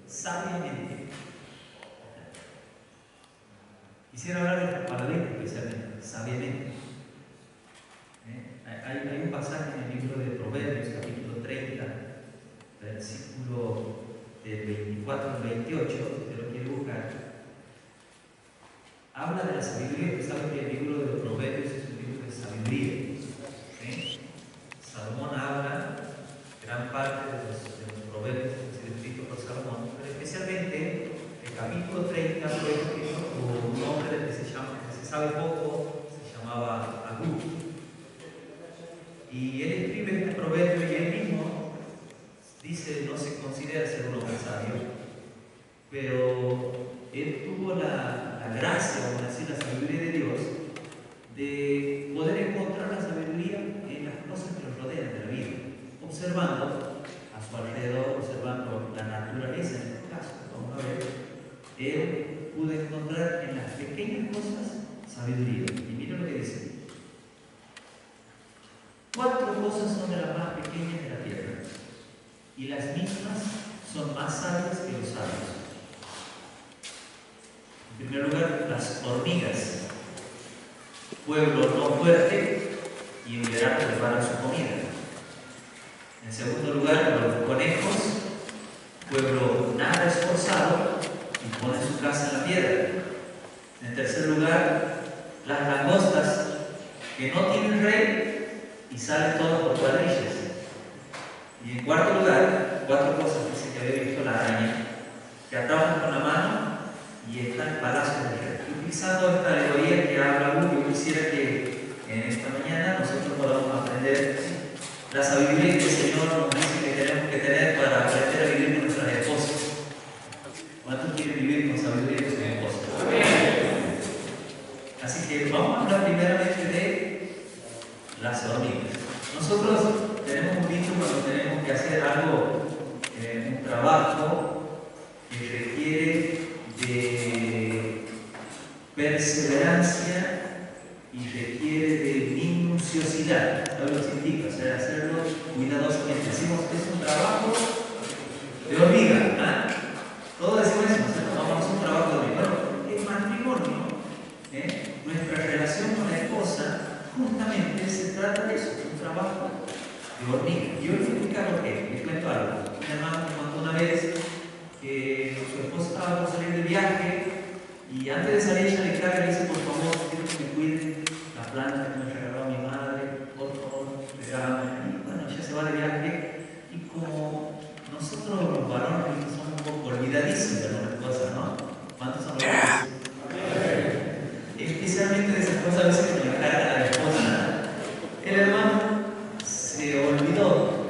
sabiamente. Quisiera hablar de esta palabra especialmente, sabiamente. Hay un pasaje en el libro de Proverbios, capítulo 30, versículo del 24 al 28, si usted lo quiere buscar. Habla de la sabiduría, que sabe que el libro de los Proverbios es un libro de sabiduría. Salomón habla, gran parte de los proverbios que han sido escritos por Salomón, pero especialmente el capítulo 30 fue escrito por un hombre que se sabe poco, se llamaba Agú. Y él escribe este proverbio y él mismo dice, no se considera ser un hombre sabio, pero él tuvo la gracia, vamos a decir, la sabiduría de Dios, de poder encontrar la sabiduría en las cosas que nos rodean de la vida, observando a su alrededor, observando la naturaleza en este caso. Vamos a ver, él pudo encontrar en las pequeñas cosas sabiduría. Y mira lo que dice: 4 cosas son de las más pequeñas de la tierra, y las mismas son más sabias que los sabios. En primer lugar, las hormigas, pueblo no fuerte, y en verano prepara su comida. En segundo lugar, los conejos, pueblo nada esforzado, y pone su casa en la piedra. En tercer lugar, las langostas, que no tienen rey y salen todas por cuadrillas. Y en cuarto lugar, 4 cosas dice que había visto la araña, que atrapan con la mano y está en el palacio del rey. Utilizando esta alegoría que habla Hugo, yo quisiera que en esta mañana nosotros podamos aprender la sabiduría que el Señor nos dice que tenemos que tener para aprender a vivir con nuestras esposas. ¿Cuántos quieren vivir con sabiduría con sus esposas? Así que vamos a hablar primeramente de las hormigas. Nosotros tenemos un dicho cuando tenemos que hacer algo, un trabajo que requiere de perseverancia y requiere de minuciosidad. ¿Sabes lo que significa? O sea, hacerlo cuidadosamente. Decimos que es un trabajo de hormiga. ¿Ah? Todos decimos eso, vamos a hacer un trabajo de hormiga. Bueno, el matrimonio, nuestra relación con la esposa, justamente se trata de eso, un trabajo de hormiga. Y yo les voy a explicar por qué. Les cuento algo. Un hermano me contó una vez que su esposa estaba por salir de viaje y antes de salir ella le encarga y le dice: por favor, quiero que me cuiden la planta que me regaló mi madre, por favor, regálame. Y bueno, ella se va de viaje y como nosotros los varones somos un poco olvidadizos de algunas cosas, ¿no? ¿Cuántos son olvidadizos? Especialmente de esas cosas a veces que le encarga a la esposa, ¿no? El hermano se olvidó.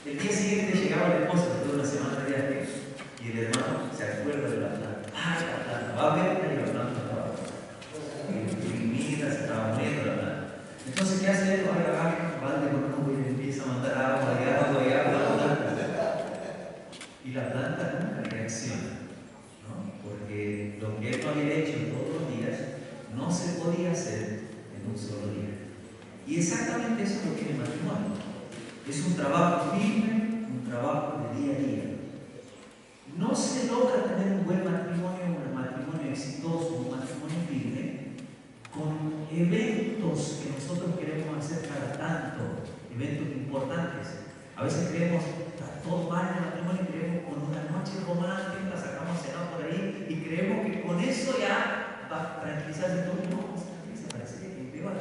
El día siguiente llegaba la esposa después de una semana de viaje y el hermano se acuerda de la planta. ¡Ay, la planta! Va a ver y la planta estaba imprimida, se estaba muriendo la planta. Entonces, ¿qué hace él? Va a agarrar balde con un y empieza a mandar agua y agua y agua a la planta. Y la planta nunca reacciona, ¿no? Porque lo que él no había hecho todos los días no se podía hacer en un solo día. Y exactamente eso es lo que es el matrimonio. Es un trabajo firme, un trabajo de día a día. No se logra tener un buen matrimonio, un matrimonio exitoso, un matrimonio firme, con eventos que nosotros queremos hacer cada tanto, eventos importantes. A veces creemos que está todo mal en el matrimonio, creemos con una noche romántica, la sacamos a cenar por ahí y creemos que con eso ya va a tranquilizarse todo el mundo. Se parece que peor.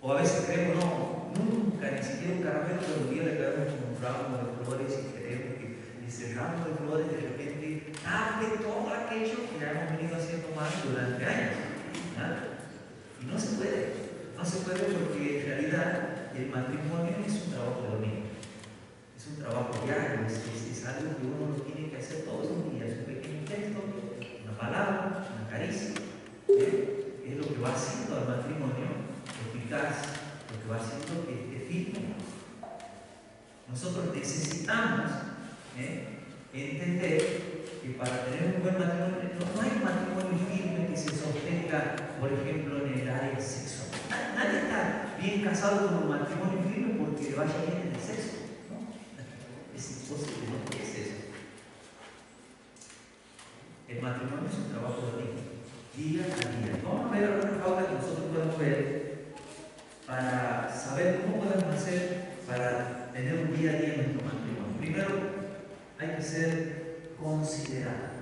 O a veces creemos, no, nunca, ni siquiera un caramelo, pero un día le caemos con un ramo de flores y creemos que ese ramo de flores de repente tape todo aquello que ya hemos venido haciendo mal durante años. Y no se puede. No se puede porque en realidad el matrimonio es un trabajo de hormiga. Es un trabajo diario, es algo que uno lo tiene que hacer todos los días. Un pequeño texto, una palabra, una caricia. Es lo que va haciendo al matrimonio eficaz, lo que va haciendo que esté firme. Nosotros necesitamos entender que para tener un buen matrimonio no hay un matrimonio firme que se sostenga, por ejemplo, en el área sexual. Nadie está bien casado con un matrimonio firme porque le vaya bien en el sexo, ¿no? Es imposible, ¿no? ¿Qué es eso? El matrimonio es un trabajo de día a día. Vamos a ver algunas pautas que nosotros podemos ver para saber cómo podemos hacer para tener un día a día en nuestro matrimonio. Primero, hay que ser considerado.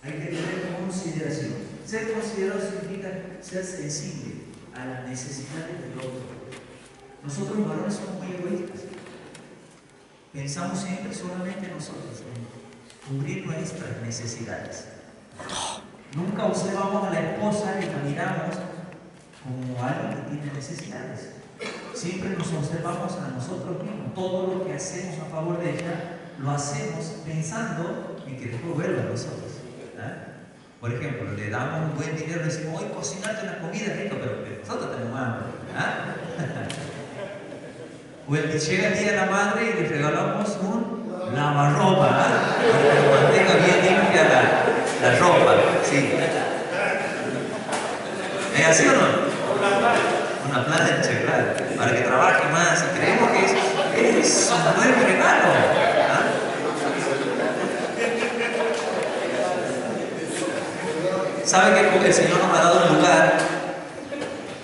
Hay que tener consideración. Ser considerado significa ser sensible a las necesidades del otro. Nosotros los varones somos muy egoístas. Pensamos siempre solamente en nosotros, en cubrir nuestras necesidades. Nunca observamos a la esposa y la miramos como alguien que tiene necesidades. Siempre nos observamos a nosotros mismos. Todo lo que hacemos a favor de ella, lo hacemos pensando en que después vuelva a nosotros. Por ejemplo, le damos un buen dinero y decimos, hoy cocinate una comida rica, pero nosotros tenemos hambre. O llega el día de la madre y le regalamos un lavarropa, para que mantenga bien limpia la ropa. Sí. ¿Es así o no? Una plancha, claro, para que trabaje más. Y creemos que es un buen regalo. ¿Sabe que el Señor nos ha dado un lugar,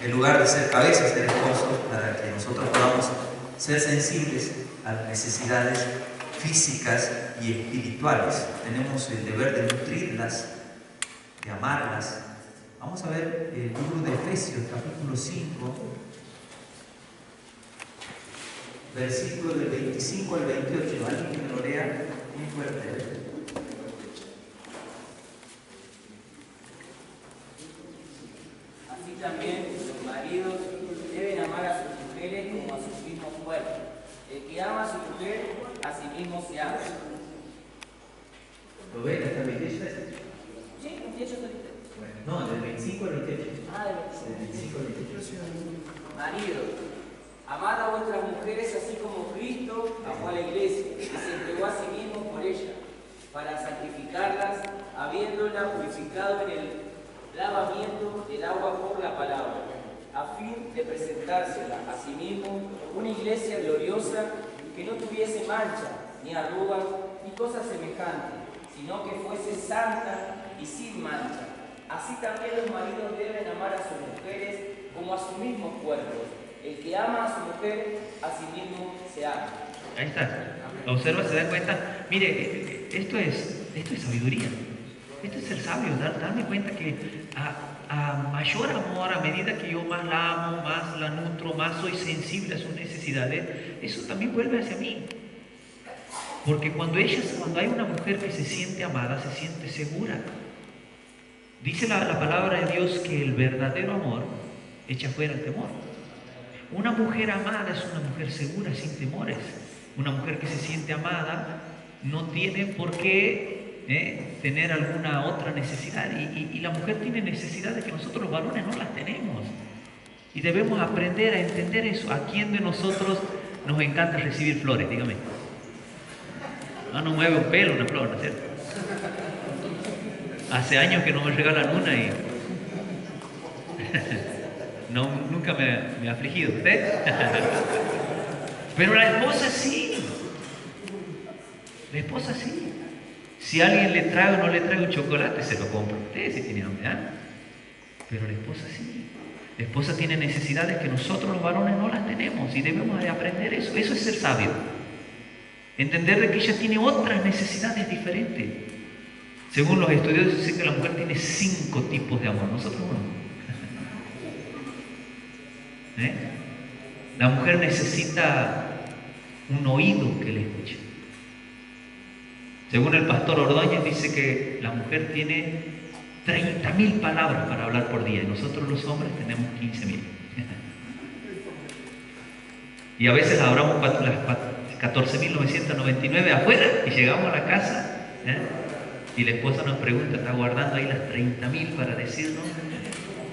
el lugar de ser cabezas del esposo, para que nosotros podamos ser sensibles a las necesidades físicas y espirituales? Tenemos el deber de nutrirlas, de amarlas. Vamos a ver el libro de Efesios, capítulo 5, versículos del 25 al 28. Alguien que me lo lea muy fuerte. Así también los maridos deben amar a sus mujeres como a sus mismos cuerpos. El que ama a su mujer, a sí mismo se ama. ¿Lo ven? ¿Hasta el 28? Sí, 28 solito. No, del 25 al 28. Del 25 al 28. Maridos, amad a vuestras mujeres así como Cristo amó a la iglesia y se entregó a sí mismo por ella, para santificarlas, habiéndola purificado en el lavamiento del agua por la palabra, a fin de presentársela a sí mismo una iglesia gloriosa que no tuviese mancha, ni arrugas, ni cosa semejante, sino que fuese santa y sin mancha. Así también los maridos deben amar a sus mujeres como a sus mismos cuerpos. El que ama a su mujer, a sí mismo se ama. Ahí está. ¿Lo observa? ¿Se da cuenta? Mire, esto es sabiduría. Esto es ser sabio, darme cuenta que a mayor amor, a medida que yo más la amo, más la nutro, más soy sensible a sus necesidades, eso también vuelve hacia mí. Porque cuando hay una mujer que se siente amada, se siente segura. Dice la palabra de Dios que el verdadero amor echa fuera el temor. Una mujer amada es una mujer segura, sin temores. Una mujer que se siente amada no tiene por qué tener alguna otra necesidad. Y la mujer tiene necesidades que nosotros los varones no las tenemos. Y debemos aprender a entender eso. ¿A quién de nosotros nos encanta recibir flores? Dígame. No mueve un pelo una flor, ¿no es cierto? Hace años que no me regalan una y nunca me ha afligido. ¿Usted? Pero la esposa sí. La esposa sí. Si alguien le trae o no le trae un chocolate, se lo compra usted si tiene hambre. Pero la esposa sí. La esposa tiene necesidades que nosotros los varones no las tenemos y debemos de aprender eso. Eso es ser sabio. Entender de que ella tiene otras necesidades diferentes. Según los estudiosos dicen que la mujer tiene 5 tipos de amor, nosotros no. La mujer necesita un oído que le escuche. Según el pastor Ordóñez dice que la mujer tiene 30.000 palabras para hablar por día y nosotros los hombres tenemos 15.000. Y a veces hablamos las 14.999 afuera y llegamos a la casa y la esposa nos pregunta, ¿está guardando ahí las 30.000 para decirnos?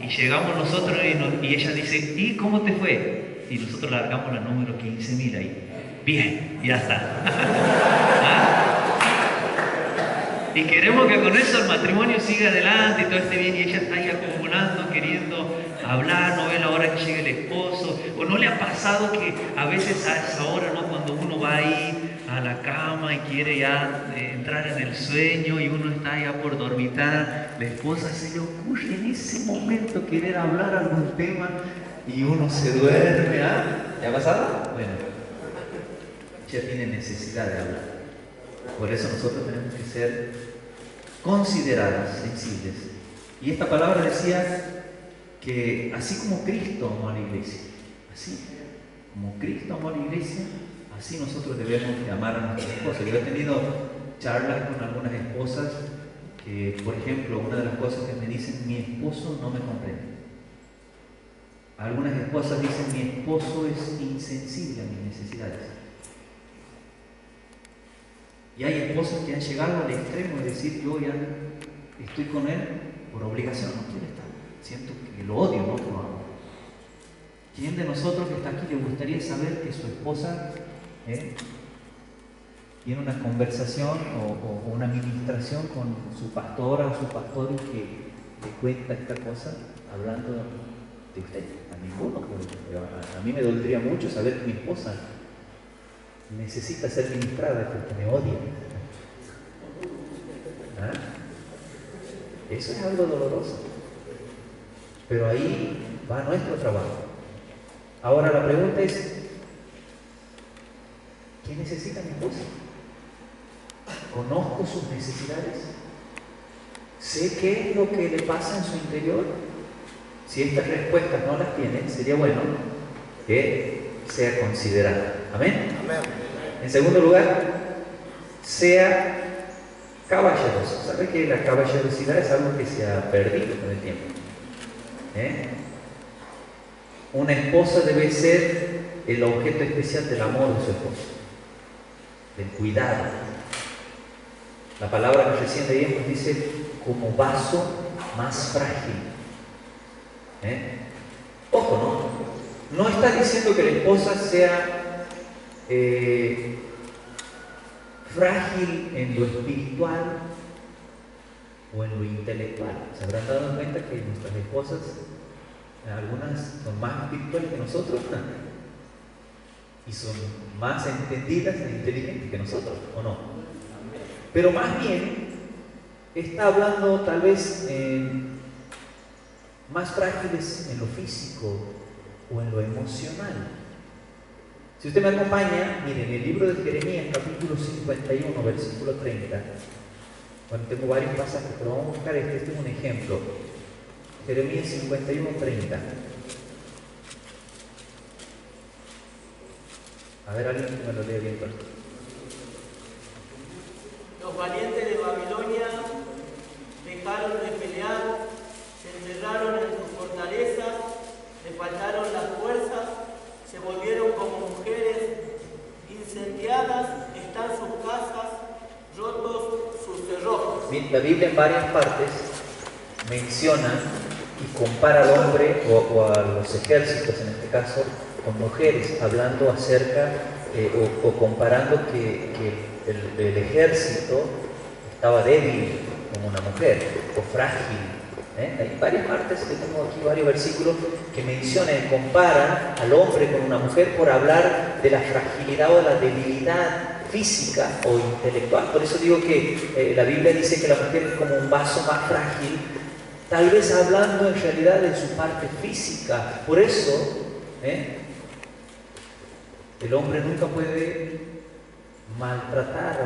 Y llegamos nosotros y ella dice, ¿y cómo te fue? Y nosotros largamos la número 15.000 ahí. Bien, ya está. Y queremos que con eso el matrimonio siga adelante y todo esté bien, y ella está ahí acumulando, queriendo hablar, no ve la hora que llegue el esposo, o no le ha pasado que a veces a esa hora, ¿no? cuando uno va ahí a la cama y quiere ya entrar en el sueño y uno está ya por dormitar, la esposa se le ocurre en ese momento querer hablar algún tema y uno se duerme, ¿ah? ¿Ya ha pasado? Bueno, ella tiene necesidad de hablar. Por eso nosotros tenemos que ser consideradas, sensibles. Y esta palabra decía que así como Cristo amó a la iglesia, así como Cristo amó a la iglesia, así nosotros debemos de amar a nuestras esposas. Yo he tenido charlas con algunas esposas que, por ejemplo, una de las cosas que me dicen, mi esposo no me comprende. Algunas esposas dicen, mi esposo es insensible a mis necesidades. Y hay esposas que han llegado al extremo de decir, yo ya estoy con él por obligación, no quiero estar. Siento que lo odio, no que lo amo. ¿Quién de nosotros que está aquí le gustaría saber que su esposa tiene una conversación o una administración con su pastora o su pastor y que le cuenta esta cosa hablando de usted? A ninguno, pero a mí me dolería mucho saber que mi esposa necesita ser ministrada porque me odia. ¿Ah? Eso es algo doloroso. Pero ahí va nuestro trabajo. Ahora la pregunta es, ¿qué necesita mi esposa? ¿Conozco sus necesidades? ¿Sé qué es lo que le pasa en su interior? Si estas respuestas no las tiene, sería bueno que sea considerada. ¿Amén? Amén. En segundo lugar, sea caballeroso. ¿Sabe que la caballerosidad es algo que se ha perdido con el tiempo? Una esposa debe ser el objeto especial del amor de su esposo, del cuidado. La palabra que recién leímos dice como vaso más frágil. Ojo, no está diciendo que la esposa sea frágil en lo espiritual o en lo intelectual. Se habrán dado cuenta que nuestras esposas, algunas son más espirituales que nosotros y son más entendidas e inteligentes que nosotros, ¿o no? Pero más bien está hablando tal vez más frágiles en lo físico o en lo emocional. Si usted me acompaña, miren, en el libro de Jeremías, capítulo 51, versículo 30. Bueno, tengo varios pasajes, pero vamos a buscar este es un ejemplo. Jeremías 51, 30. A ver, alguien que me lo lea bien. Los valientes de Babilonia dejaron de pelear, se encerraron en sus fortalezas, le faltaron las fuerzas, se volvieron como mujeres incendiadas, están sus casas, rotos sus cerrojos. La Biblia en varias partes menciona y compara al hombre o a los ejércitos, en este caso, con mujeres, hablando acerca o comparando que el ejército estaba débil como una mujer o frágil. Hay varias partes, que tengo aquí varios versículos que mencionan y comparan al hombre con una mujer por hablar de la fragilidad o de la debilidad física o intelectual. Por eso digo que la Biblia dice que la mujer es como un vaso más frágil, tal vez hablando en realidad de su parte física. Por eso el hombre nunca puede maltratar a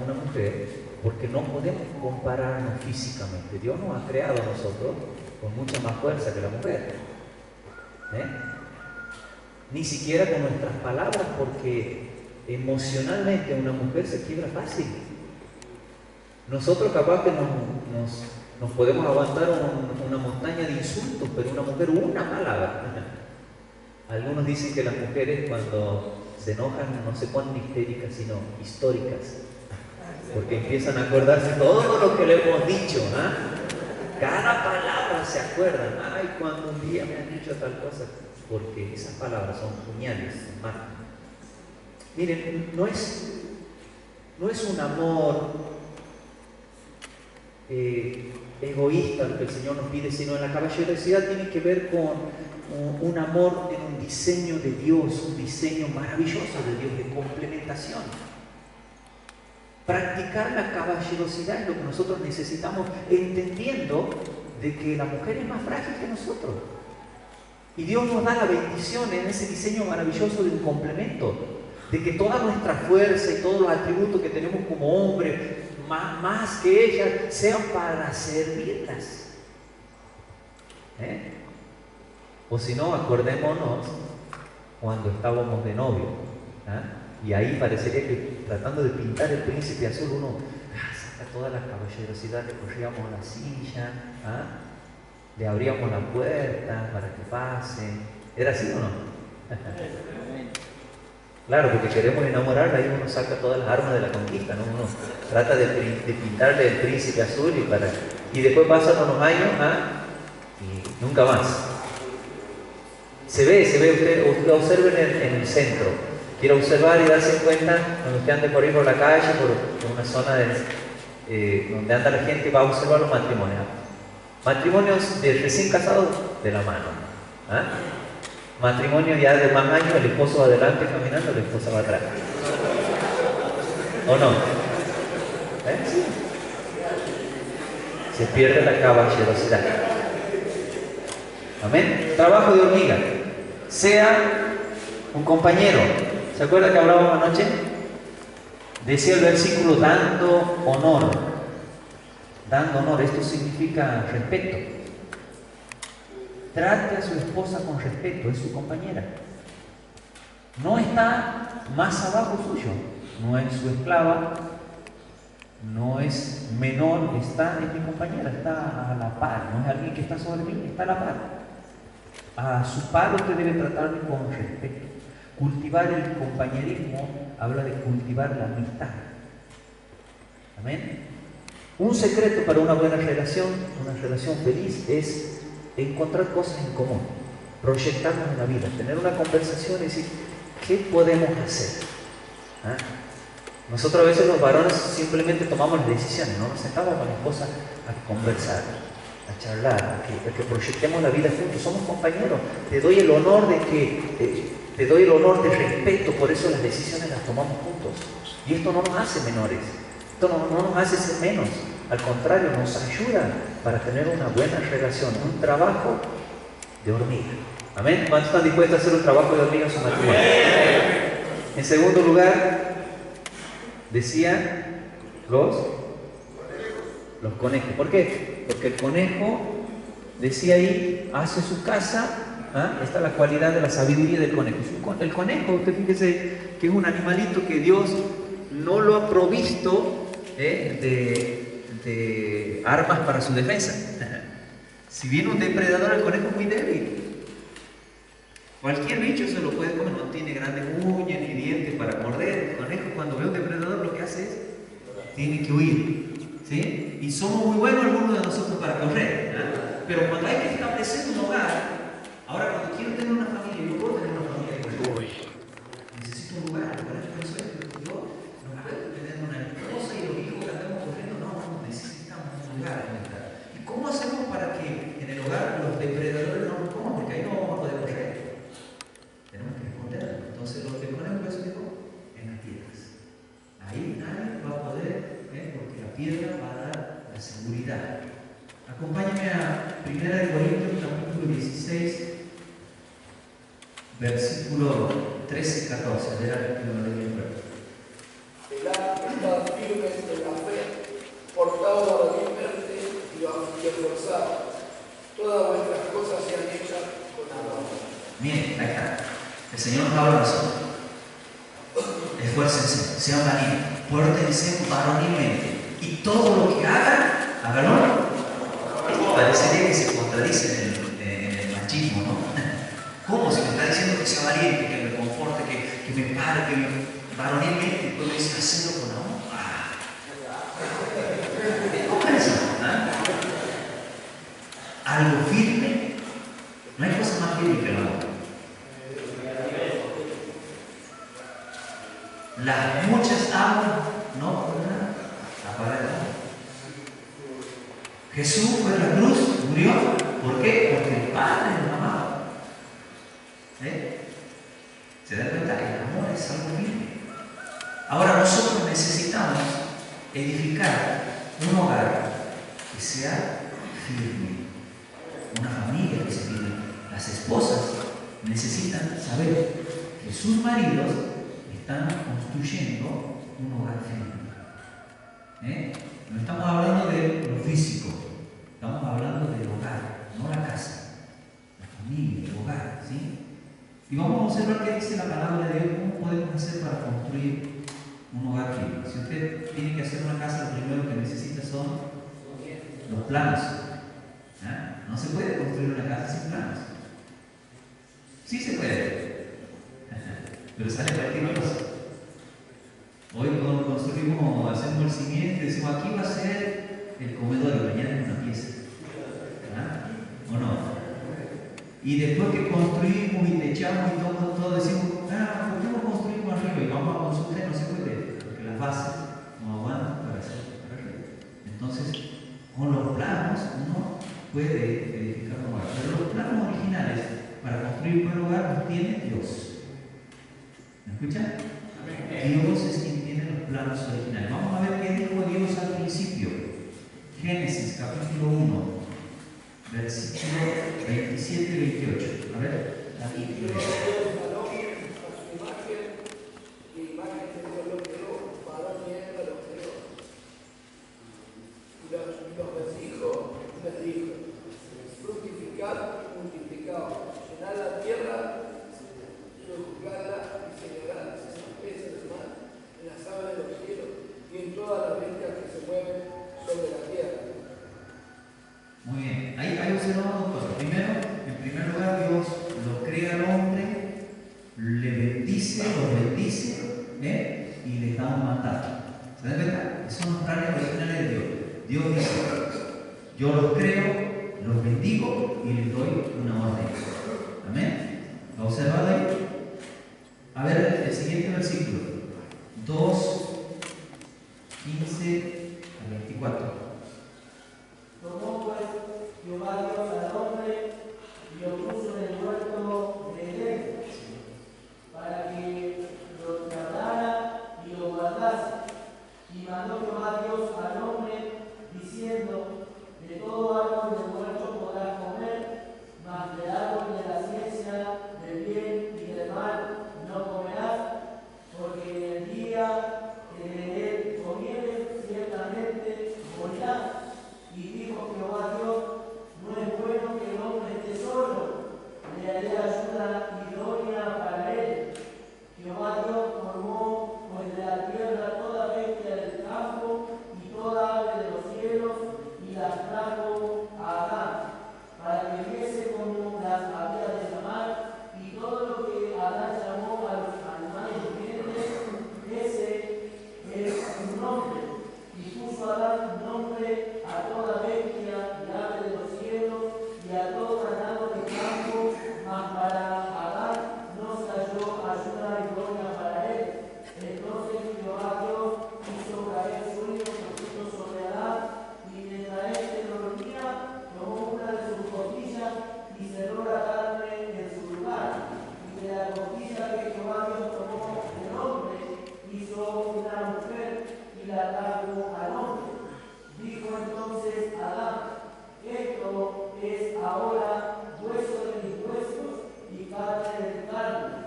una mujer, porque no podemos compararnos físicamente. Dios nos ha creado a nosotros con mucha más fuerza que la mujer. Ni siquiera con nuestras palabras, porque emocionalmente una mujer se quiebra fácil. Nosotros capaz que nos podemos aguantar una montaña de insultos, pero una mujer una palabra. Algunos dicen que las mujeres cuando se enojan no se ponen histéricas, sino históricas, porque empiezan a acordarse todo lo que le hemos dicho. Cada palabra se acuerdan. Ay, cuando un día me han dicho tal cosa, porque esas palabras son puñales, son malas. Miren, no es un amor egoísta lo que el Señor nos pide, sino en la caballerosidad tiene que ver con un amor en un diseño de Dios, un diseño maravilloso de Dios de complementación. Practicar la caballerosidad es lo que nosotros necesitamos, entendiendo de que la mujer es más frágil que nosotros. Y Dios nos da la bendición en ese diseño maravilloso de un complemento, de que toda nuestra fuerza y todos los atributos que tenemos como hombres, más que ellas, sean para servirlas. O si no, acordémonos cuando estábamos de novio, y ahí parecería que tratando de pintar el príncipe azul uno saca toda la caballerosidad, le corríamos la silla, le abríamos la puerta para que pase. ¿Era así o no? Claro, porque queremos enamorarla y uno saca todas las armas de la conquista, ¿no? Uno trata de pintarle el príncipe azul y después pasan unos años y nunca más. Se ve, usted observen en el centro. Quiero observar y darse cuenta cuando usted ande por ahí por la calle, por una zona donde anda la gente, va a observar los matrimonios. Matrimonios de recién casados de la mano. Matrimonio ya de más años, el esposo va adelante caminando, la esposa va atrás. ¿O no? Sí. Se pierde la caballerosidad. Amén. Trabajo de hormiga. Sea un compañero. ¿Se acuerda que hablábamos anoche? Decía el versículo, dando honor. Dando honor, esto significa respeto. Trate a su esposa con respeto, es su compañera. No está más abajo suyo, no es su esclava, no es menor, es mi compañera, está a la par, no es alguien que está sobre mí, está a la par. A su par usted debe tratarle con respeto. Cultivar el compañerismo habla de cultivar la amistad. Amén. Un secreto para una buena relación, una relación feliz, es encontrar cosas en común, proyectarnos en la vida, tener una conversación y decir, ¿qué podemos hacer? Nosotros a veces los varones simplemente tomamos las decisiones, no nos sentamos con la esposa a conversar, a charlar, a que proyectemos la vida juntos, somos compañeros, te doy el honor de respeto, por eso las decisiones las tomamos juntos. Y esto no nos hace menores, esto no nos hace ser menos, al contrario, nos ayuda para tener una buena relación, un trabajo de hormiga. ¿Amén? ¿Cuántos están dispuestos a hacer un trabajo de hormiga en su matrimonio? En segundo lugar, decía los conejos. ¿Por qué? Porque el conejo, decía ahí, hace su casa. Esta es la cualidad de la sabiduría del conejo. El conejo, usted fíjese que es un animalito que Dios no lo ha provisto de armas para su defensa. Si viene un depredador, el conejo es muy débil. Cualquier bicho se lo puede comer, no tiene grandes uñas ni dientes para morder. El conejo, cuando ve un depredador, lo que hace es tiene que huir, ¿sí? Y somos muy buenos algunos de nosotros para correr, pero cuando hay que establecer un hogar, ahora cuando quiero tener una familia, yo puedo tener una familia con él. Necesito un lugar, yo no puedo tener una esposa y los hijos que andamos corriendo, no, necesitamos un lugar. ¿Y cómo hacemos para que en el hogar los depredadores no nos coman? Porque ahí no vamos a poder correr. Tenemos que esconderlo. Entonces los que ponen un beso en las piedras. Ahí nadie va a poder, porque la piedra va a dar la seguridad. Acompáñame a 1 Corintios capítulo 16, versículo 13 y 14. De la lectura de mi pueblo. Estad firmes en la fe, portaos varonilmente y esforzados. Todas vuestras cosas sean hechas con amor. Miren, ahí está. El Señor nos habla a nosotros. Esfuércense, sean valientes, pórtense varonilmente. Y todo lo que hagan, háganlo. Parecería que se contradice en el machismo, ¿no? ¿Cómo? Si me está diciendo que sea valiente, que me conforte, que me pare, que me varonilmente, y después me dice hacerlo con amor. ¿Cómo es eso? Algo firme, no hay cosa más firme que el amor. Las muchas aguas no podrán apagar el amor. Jesús fue a la cruz, murió. ¿Por qué? Porque el Padre nos amaba. ¿Se da cuenta? El amor es algo firme. Ahora nosotros necesitamos edificar un hogar que sea firme, una familia que se firme. Las esposas necesitan saber que sus maridos están construyendo un hogar firme. No estamos hablando de lo físico, estamos hablando del hogar, no la casa, la familia, el hogar, ¿sí? Y vamos a observar qué dice la palabra de Dios, cómo podemos hacer para construir un hogar firme. Si usted tiene que hacer una casa, lo primero que necesita son los planos. No se puede construir una casa sin planos. Sí se puede, pero sale cualquier cosa. Hoy cuando construimos, hacemos el cimiento y decimos aquí va a ser el comedor y mañana es una pieza. ¿O no? Y después que construimos y techamos y todo decimos, ¿por qué no construimos arriba? Y vamos a construir, no se puede, porque las bases no aguantan para hacer arriba. Entonces, con los planos uno puede edificar un hogar. Pero los planos originales para construir un buen hogar los tiene Dios. ¿Me escuchan? Dios es quien tiene los planos originales. Vamos a ver qué dijo Dios al principio. Génesis capítulo 1, versículo 27 y 28. A ver. Y creó Dios varón a su imagen, y imagen de Dios lo creó, varón y hembra lo creó. Y los bendijo, les dijo: fructificad y multiplicaos, llenad la tierra, sojuzgadla y señorad en los peces del mar, en las aves de los cielos y en todas las bestias que se mueven sobre la tierra. Muy bien, ahí observamos dos cosas. Primero, en primer lugar, Dios lo crea al hombre, le bendice, lo bendice, y le da un mandato. ¿Se dan cuenta? Esos son los planes originales de Dios. Dios dice: yo los creo, los bendigo y les doy una orden. Amén. ¿Lo observado ahí? A ver el siguiente versículo. 2, 15 a 24. Tomó pues Jehová Dios al hombre y lo puso en el huerto de Edén, para que lo guardara y lo guardase. Y mandó Jehová Dios al hombre, diciendo: de todo árbol del huerto podrás comer, mas del árbol de la ciencia del bien y del mal no comerás, porque en el día que de él comieres ciertamente morirás. Y dijo Jehová Dios: no es bueno que el hombre esté solo, le haré ayuda idónea para él. Jehová Dios formó pues de la tierra toda bestia del campo y toda ave de los cielos, y las trajo a Adán, para que viese cómo las había de llamar, y todo lo que Adán llamó a los animales vivientes, ese es su nombre. Y puso Adán nombre a toda bestia y ave de los cielos y a todo ganado de campo, mas para Adán no se halló ayuda idónea para él. Entonces Jehová Dios hizo caer sueño profundo sobre Adán, y mientras éste dormía, tomó una de sus costillas y cerró la carne en su lugar. Y de la costilla que Jehová Dios tomó del hombre, hizo una mujer y la trajo al hombre. Dijo entonces Adán: esto es ahora hueso de mis huesos y carne de mi carne.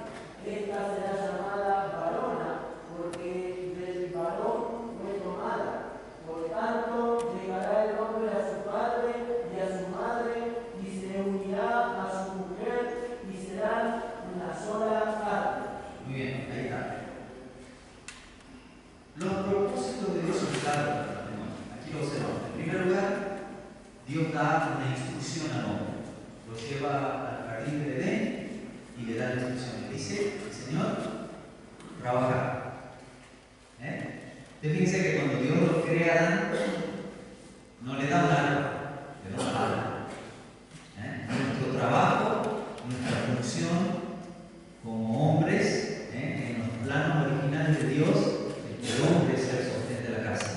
Esta será llamada varona, porque del varón fue tomada. Por tanto, dejará el hombre a su padre y a su madre, y se unirá a su mujer, y serán una sola carne. Muy bien, ahí está. Los propósitos de Dios son claros. Aquí lo observamos. En primer lugar, Dios da una instrucción al hombre. Lo lleva al jardín de Edén y le da la instrucción. Le dice: Señor, trabajar. Fíjense que cuando Dios lo crea a Adán, no le da un arma, le da una palabra. Nuestro trabajo, nuestra función como hombres, en los planos originales de Dios, el hombre es el sostén de la casa.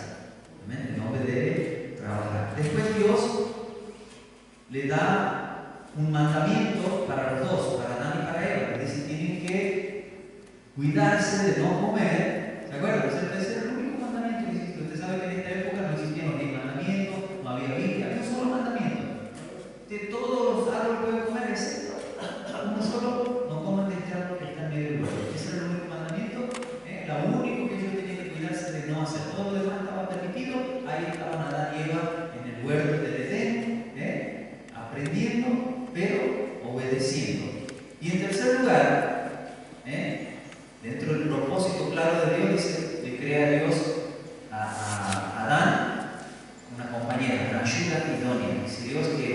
¿Amén? El hombre debe trabajar. Después Dios le da un mandamiento para los dos, para Adán y para Eva. Le dice: tienen que no hacer. Todo lo demás estaba permitido. Ahí estaban Adán y Eva en el huerto del Edén, aprendiendo, pero obedeciendo. Y en tercer lugar, dentro del propósito claro de Dios, dice, le crea Dios a Adán una compañera, una ayuda idónea. Dice Dios que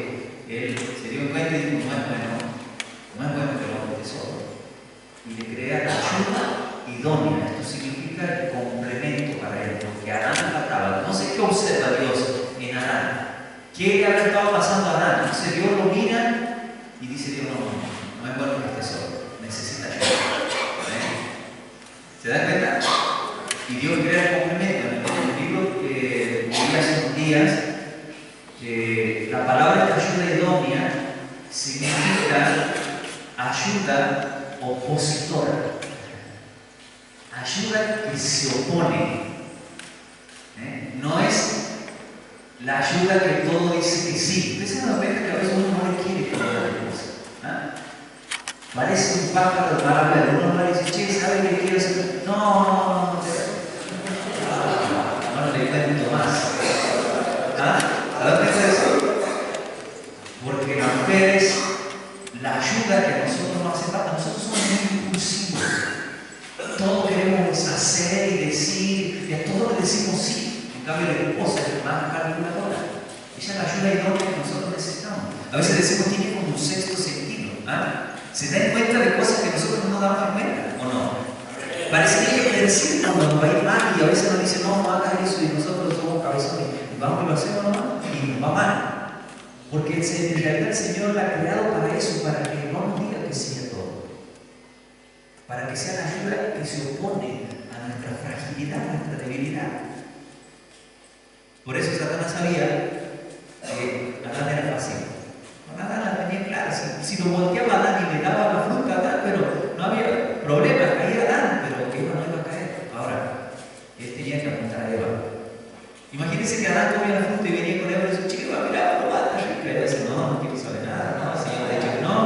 él se dio cuenta y dijo, no es bueno que lo haga solo. Y le crea la ayuda idónea. Esto significa el complemento para él, porque Adán le faltaba. No sé qué observa Dios en Adán. ¿Qué le habrá estado pasando a Adán? Entonces Dios lo mira y dice Dios, no es bueno que esté solo, necesita ayuda. ¿Se dan cuenta? Y Dios crea el complemento. En el libro que leí hace unos días, la palabra ayuda idónea significa ayuda opositora. Ayuda que se opone. No es la ayuda que todo dice que sí. Ustedes se dan cuenta que a veces uno no le quiere que haga las cosas. Parece un pájaro de mala vida. Uno no le dice, che, ¿sabe qué quiero hacer? No le cuento más. ¿Sabes qué es eso? Porque las mujeres, la ayuda que a nosotros nos hace falta, nosotros somos muy impulsivos. Todo queremos hacer y decir, y a todo le decimos sí. En cambio, la esposa es más calculadora. Ella es la ayuda idónea que nosotros necesitamos. A veces decimos que tiene como un sexto sentido. ¿Se dan cuenta de cosas que nosotros no nos damos cuenta o no? Parece que hay que predecir cuando nos va a ir mal y a veces nos dicen, no hagas eso y nosotros somos cabezones y vamos y lo hacemos nomás y nos va mal. Porque en realidad el Señor la ha creado para eso, para que no nos diga que sí a todo. Para que sea la ayuda que se opone a nuestra fragilidad, a nuestra debilidad. Por eso Satanás sabía que Adán era fácil. Adán la tenía clara. Si lo volteaba a Adán y le daba la fruta a Adán, pero no había problema, caía Adán, pero Eva no iba a caer. Ahora, él tenía que apuntar a Eva. Imagínense que Adán comía la fruta y venía con Eva y decía, chico, mira, probate. Y Eva dice, no quiero saber nada, no, Señor, de hecho que no.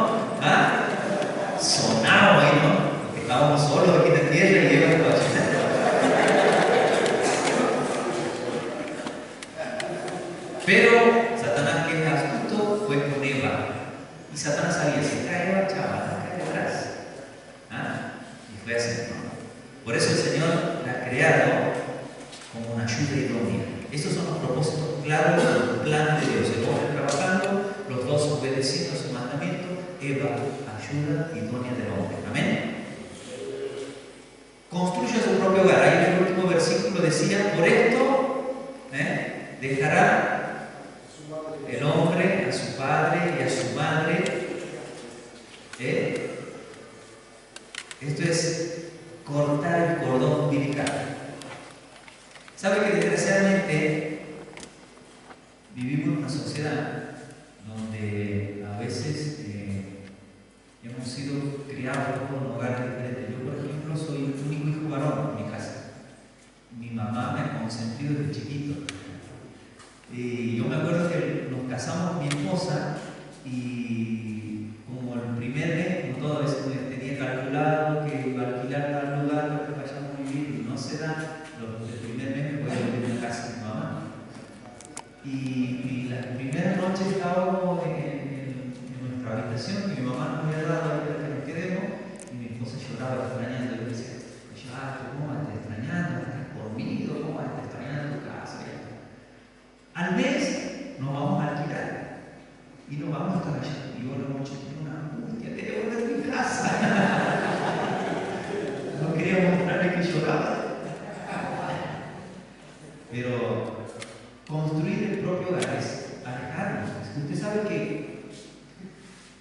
Sonaba ahí, ¿no? Porque estábamos solos aquí en la tierra y Eva estaba chillando. Pero Satanás, que es astuto, fue con Eva. Y Satanás sabía, si cae Eva, chaval, cae atrás. Y fue así, ¿no? Por eso el Señor la ha creado como una ayuda idónea. Estos son los propósitos claros del plan de Dios. El hombre trabajando, los dos obedeciendo a su mandamiento, Eva, ayuda idónea del hombre. Amén. Construye su propio hogar. Ahí en el último versículo decía, por esto dejará el hombre a su padre y a su madre. Esto es cortar el cordón umbilical. ¿Sabe que desgraciadamente vivimos en una sociedad donde a veces hemos sido criados en un hogar diferente? Yo, por ejemplo, soy el único hijo varón en mi casa. Mi mamá me ha consentido desde chiquito. Y yo me acuerdo que nos casamos con mi esposa y como el primer mes, como todas veces tenía calculado que iba a alquilar tal lugar para que vayamos a vivir y no se da, el primer mes me voy a vivir en casa de mi mamá. Y las primeras noches estábamos en nuestra habitación que mi mamá nos había dado ahí para que nos quedemos y mi esposa lloraba extrañando. Y yo decía, ¿cómo vas a estar extrañando? ¿Estás dormido? ¿Cómo vas a estar extrañando tu casa? Al mes nos vamos a alquilar y nos vamos a estar allá. Y yo la noche tengo una angustia, quería volver a mi casa. No quería mostrarle que lloraba. Pero construir el propio hogar es alejarnos. Usted sabe que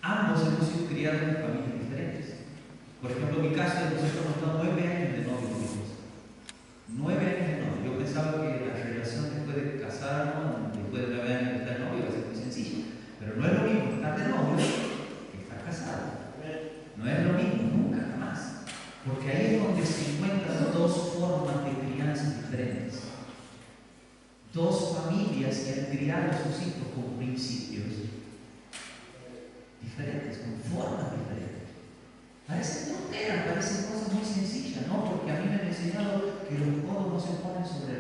ambos hemos sido criados en familias diferentes. Por ejemplo, en mi caso, nosotros hemos estado 9 años de novio. 9 años de novio. Yo pensaba que la relación después de casarnos, después de 9 años de estar de novio, iba a ser muy sencilla. Pero no es lo mismo estar de novio que estar casado. No es lo mismo, nunca, jamás. Porque ahí es donde se encuentran dos formas de crianza diferentes. Dos familias que han criado a sus hijos con principios diferentes, con formas diferentes. Parecen tonteras, parecen cosas muy sencillas, ¿no? Porque a mí me han enseñado que los codos no se ponen sobre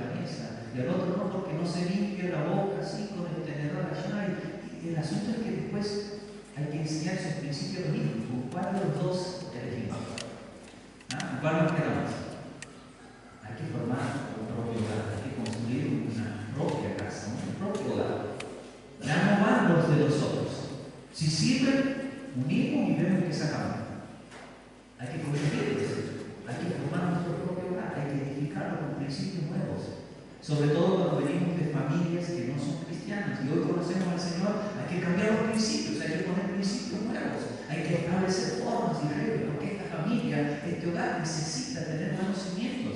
sobre todo cuando venimos de familias que no son cristianas y hoy conocemos al Señor. Hay que cambiar los principios, hay que poner principios nuevos, hay que establecer formas y reglas, porque esta familia, este hogar necesita tener buenos cimientos,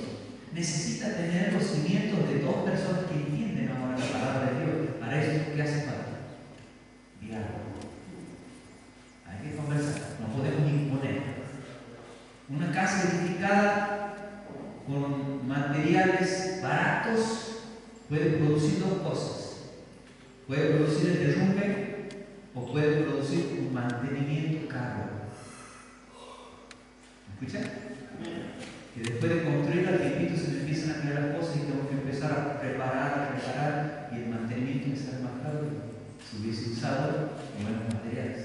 necesita tener los cimientos de dos personas que entienden ahora la palabra de Dios. Para eso, ¿qué hace falta? Diálogo. Hay que conversar, no podemos imponer. Una casa edificada con materiales baratos puede producir dos cosas. Puede producir el derrumbe o puede producir un mantenimiento caro. ¿Me escuchan? Que después de construir al tiempito se me empiezan a crear las cosas y tengo que empezar a reparar y el mantenimiento me sale más caro si hubiese usado buenos materiales.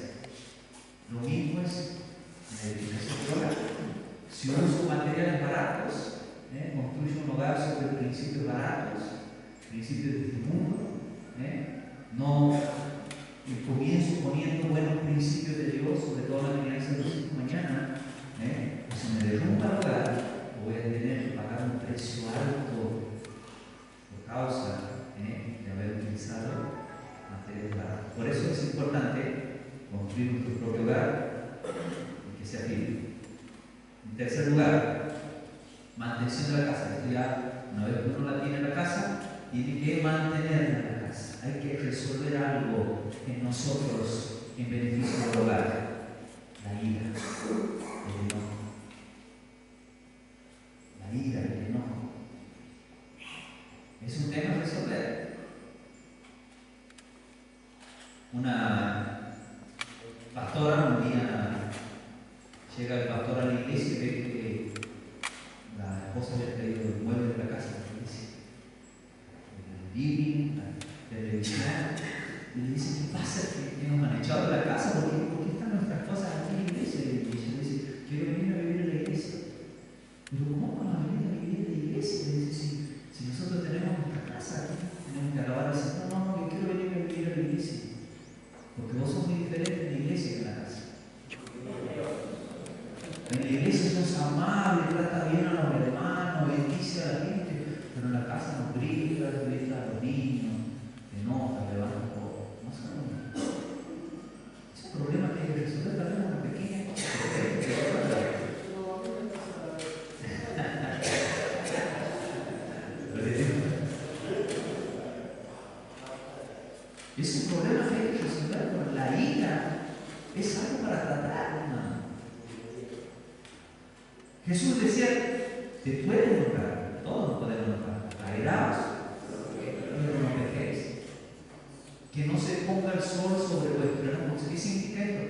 Lo mismo es en la edificación del hogar. Si uno usa materiales baratos, construye un hogar sobre principios baratos, principios de este mundo, no comienzo poniendo buenos principios de Dios, sobre todo en la crianza de los hijos mañana, si me derrumba el hogar, voy a tener que pagar un precio alto por causa de haber utilizado materiales baratos. Por eso es importante construir nuestro propio hogar y que sea firme. En tercer lugar, mantención de la casa. Esto ya, una vez que uno la tiene en la casa, tiene que mantenerla en la casa. Hay que resolver algo en nosotros en beneficio del hogar. La ira, el enojo. La ira, el enojo. Es un tema a resolver. Una pastora un día llega el pastor a la iglesia y ve que la esposa le ha traído el mueble de la casa de la iglesia, el living, la televisión, y le dice: ¿qué pasa? ¿Que nos han echado de la casa? ¿Por qué están nuestras cosas aquí en la iglesia? Y ella dice: quiero venir a vivir en la iglesia. Pero ¿cómo van a venir a vivir en la iglesia? Le dice: si nosotros tenemos nuestra casa aquí, tenemos que alabar al Señor. No, yo quiero venir a vivir a la iglesia, porque vos sos muy diferente en la iglesia que en la casa. En la iglesia sos amable, trata bien a los hermanos, bendice a la gente, pero en la casa no grita, grita a los niños, te enoja, levanta todo. No sabemos. Es un problema que hay que resolver también una pequeña cosa. Es un problema que hay que resolver con la ira. Es algo para tratar, hermano. Jesús decía: te pueden enojar, todos nos podemos enojar, airaos, pero no pequéis. Que no se ponga el sol sobre vuestro enojo. ¿Qué significa esto?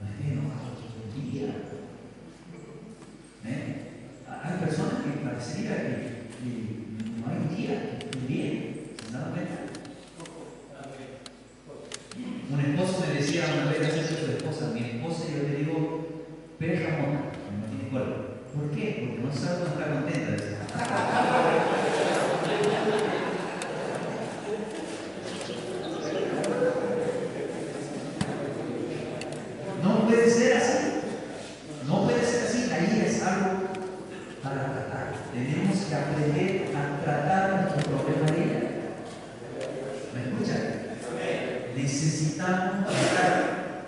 No estés enojado todo el día. Hay personas que parecería que no hay un día que estén bien, ¿se dan cuenta? Un esposo me decía una vez a su esposa: mi esposa, yo le digo perra mona, no tiene cuerpo. ¿Por qué? Porque no sabe cuando está contenta. No puede ser así. No puede ser así. La ira es algo para tratar. Tenemos que aprender a tratar nuestro problema de ira. ¿Me escuchan? Necesitamos tratar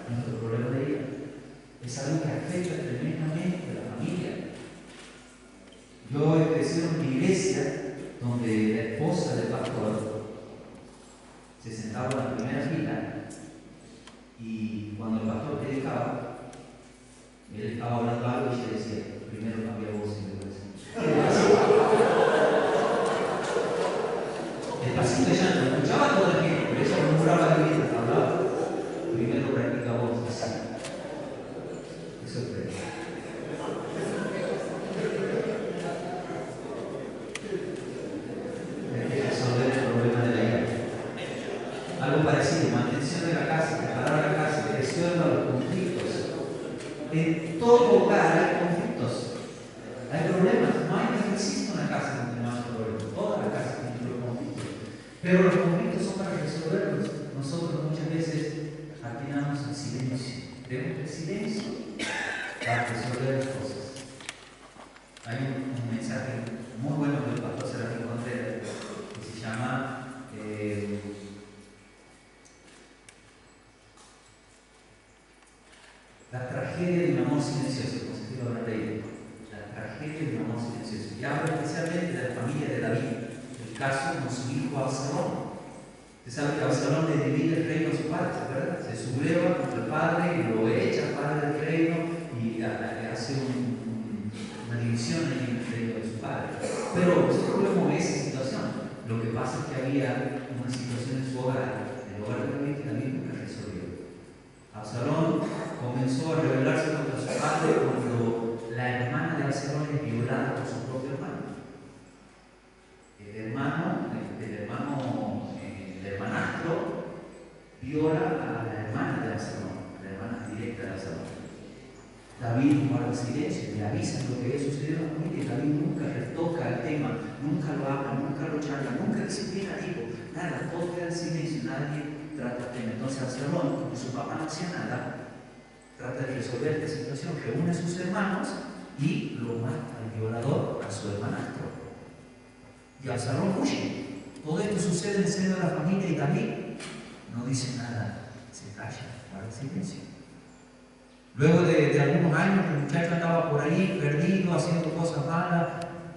nuestro problema de ira. Es algo que afecta tremendamente a la familia. Yo he crecido en una iglesia donde la esposa del pastor se sentaba en la primera fila y cuando el pastor predicaba, él estaba hablando algo y ella decía: primero cambia voz y después. Despacito ella no escuchaba a toda la gente, pero ella murmuraba de vida, hablaba. Primero practica voz, así. Eso es verdad. Algo parecido, mantención de la casa, preparar la casa, gestión de los conflictos. En todo hogar hay conflictos, hay problemas. No hay que existe una casa donde no hay problemas. Toda la casa tiene conflictos. Pero los conflictos son para resolverlos. Nosotros muchas veces atinamos en silencio. Tenemos el silencio para resolver las cosas. Hay un mensaje muy bueno del pastor Serafín Contreras caso con su hijo Absalón. Usted sabe que Absalón le divide el reino a su padre, ¿verdad? Se subleva contra el padre y lo echa al padre del reino y hace una división en el reino de su padre. Pero nosotros vemos esa situación. Lo que pasa es que había una situación en su hogar, en el hogar de David, que David nunca resolvió. Absalón comenzó a rebelarse contra su padre cuando la hermana de Absalón es violada por su propio hermano. El hermanastro viola a la hermana de Absalón, la hermana directa de Absalón. David guarda silencio, le avisan lo que había sucedido en la familia y David nunca retoca el tema, nunca lo habla, nunca lo charla, nunca disciplina al hijo, nada, todo queda en silencio, nadie trata el tema. Entonces Absalón, como su papá no hacía nada, trata de resolver esta situación, reúne a sus hermanos y lo mata al violador, a su hermanastro. Y Absalón huye. Todo esto sucede en el seno de la familia y David no dice nada, se calla, guarda silencio. Luego de algunos años, el muchacho andaba por ahí perdido, haciendo cosas malas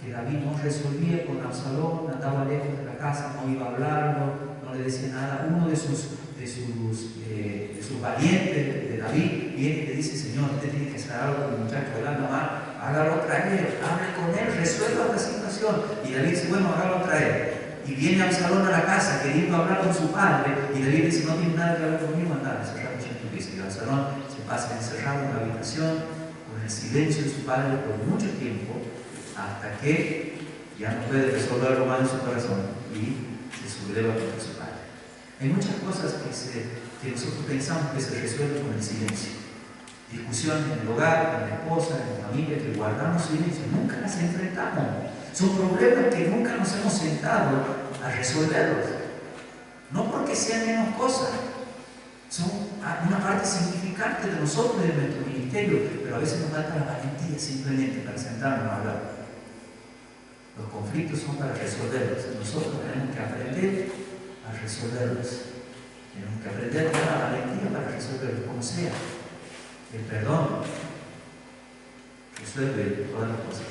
que David no resolvía con Absalón, andaba lejos de la casa, no iba a hablarlo, no le decía nada. Uno de sus valientes de David viene y le dice: Señor, usted tiene que hacer algo con el muchacho hablando mal, hágalo traer, hable con él, resuelva la situación. Y David dice: bueno, hágalo traer. Y viene Absalón a la casa queriendo hablar con su padre, y David dice: no tiene nada que hablar conmigo, anda, encerrado en tu piso. Y Absalón se pasa encerrado en la habitación con el silencio de su padre por mucho tiempo, hasta que ya no puede resolver lo malo en su corazón y se subleva contra su padre. Hay muchas cosas que nosotros pensamos que se resuelven con el silencio. Discusiones en el hogar, con la esposa, en la familia, que guardamos silencio, nunca las enfrentamos. Son problemas que nunca nos hemos sentado a resolverlos. No porque sean menos cosas, son una parte significante de nosotros y de nuestro ministerio, pero a veces nos falta la valentía simplemente para sentarnos a hablar. Los conflictos son para resolverlos. Nosotros tenemos que aprender a resolverlos. Tenemos que aprender a tener la valentía para resolverlos, como sea. El perdón resuelve todas las cosas.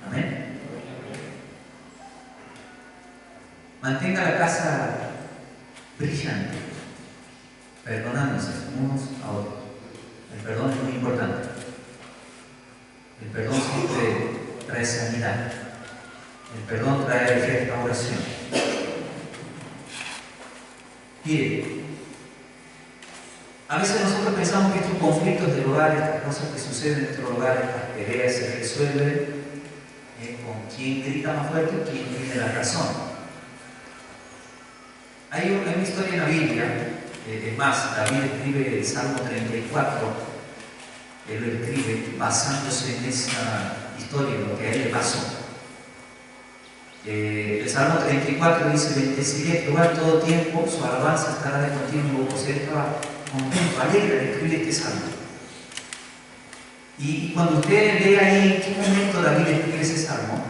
Amén. Mantenga la casa brillante, perdonándose unos a otros. El perdón es muy importante. El perdón siempre trae sanidad. El perdón trae restauración. Mire, a veces nosotros pensamos que estos conflictos del hogar, estas cosas que suceden en nuestro hogar, estas peleas se resuelven con quien grita más fuerte o quien tiene la razón. Hay una historia en la Biblia, es más, David escribe el Salmo 34, él lo escribe basándose en esa historia, en lo que a él le pasó. El Salmo 34 dice: bendeciré a Jehová en todo tiempo, su alabanza estará de continuo. O sea, estaba contento, alegre de escribir este salmo. Y cuando usted ve ahí en qué momento David escribe ese salmo,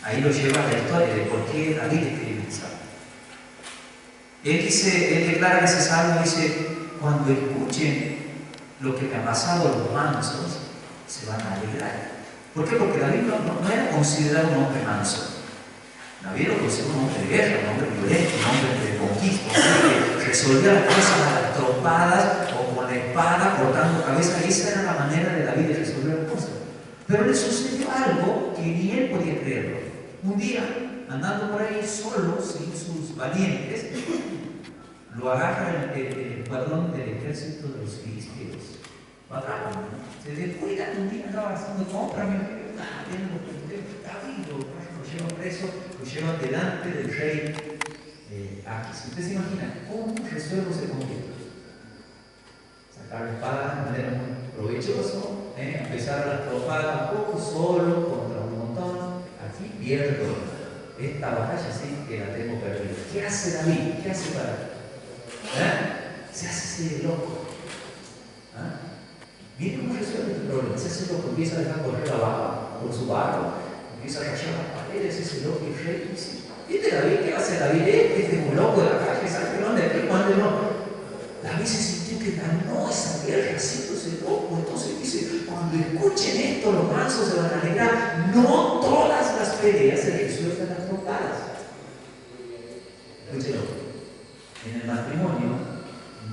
ahí lo lleva a la historia de por qué David escribe ese salmo. Él declara en ese salmo, dice: cuando escuchen lo que me ha pasado a los mansos, se van a alegrar. ¿Por qué? Porque David no era considerado un hombre manso. David lo consideró un hombre de guerra, un hombre violento, un hombre de conquista, un hombre que resolvía las cosas a las trompadas o con la espada, cortando cabeza. Y esa era la manera de David de resolver las cosas. Pero le sucedió algo que ni él podía creerlo. Un día, andando por ahí solo, sin sus valientes, lo agarra el escuadrón del ejército de los filisteos. Lo agarran, se descuidan, un día andaba haciendo compras, vienen los filisteos, David lo llevan preso, lo llevan delante del rey Aquis. Usted se imagina cómo resuelve ese conflicto. Sacar la espada de manera muy provechosa, empezar a las trompadas un poco solo contra un montón. Aquí pierdo esta batalla, sí que la tengo perdida. ¿Qué hace David? ¿Qué hace para? Se hace ese loco. Mire cómo resuelve este problema. Se hace loco, empieza a dejar correr abajo por su barro, empieza a rayar las paredes, ese loco y rey dice: ¿viste David? ¿Qué hace David? Este es un loco de la calle, ¿sabe dónde? ¿Aquí? ¿Cuándo no? David se sintió que ganó esa guerra haciéndose loco. Entonces dice: cuando escuchen esto, los mansos se van a alegrar. No todas las peleas se resuelven a trompadas. escúchelo, en el matrimonio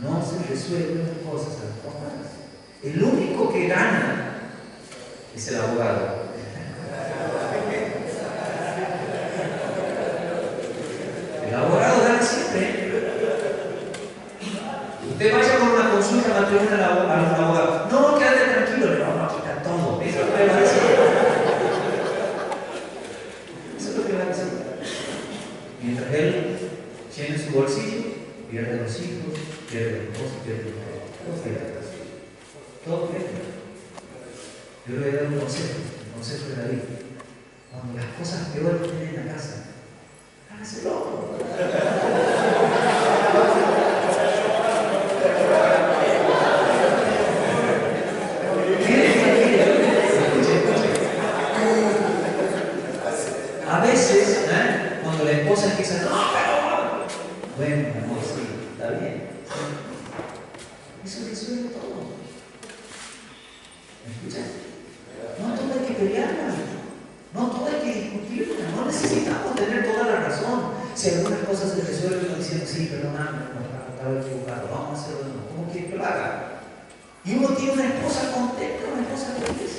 no se resuelven las cosas a las tomadas. El único que gana es el abogado. El abogado gana siempre. Usted vaya con una consulta matrimonial a los abogados. No, quédate tranquilo, le vamos a quitar todo. Eso es lo que va a decir. Eso es lo que va a decir. Mientras él llene su bolsillo, pierde los hijos, pierde los esposos, pierde todo pierde. Todo pierde. Yo le voy a dar un consejo, el consejo de David. Cuando las cosas peores estén en la casa, hágase loco. A veces, cuando la esposa empieza, no, pero bueno, amor, sí, está bien. Eso resuelve todo. ¿Me escuchas? No todo hay que pelearla, no todo hay que discutirla, no necesitamos tener toda la razón. Si algunas cosas se resuelven diciendo, sí, perdóname, estaba equivocado, vamos a hacerlo de nuevo, ¿cómo quiere que lo haga? Y uno tiene una esposa contenta, una esposa feliz.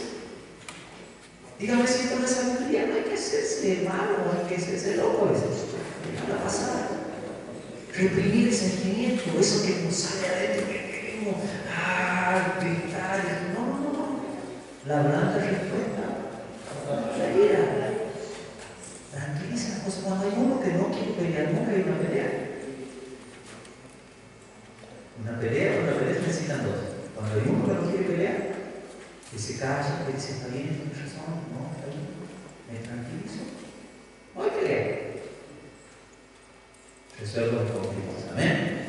Dígame si esto no es sabiduría, no hay que hacerse malo, no hay que hacerse loco a veces. Dejarla pasar. Reprimir el sentimiento, eso que nos sale adentro, que queremos gritar. No. La blanda respuesta, la ira. Tranquiliza las cosas. Cuando hay uno que no quiere pelear, nunca hay una pelea. Una pelea se necesitan dos. Cuando hay uno que no quiere pelear, que se calla, que dice, está bien, tienes razón, no, está bien, me tranquilizo. No hay pelea. Resuelvo los conflictos. Amén.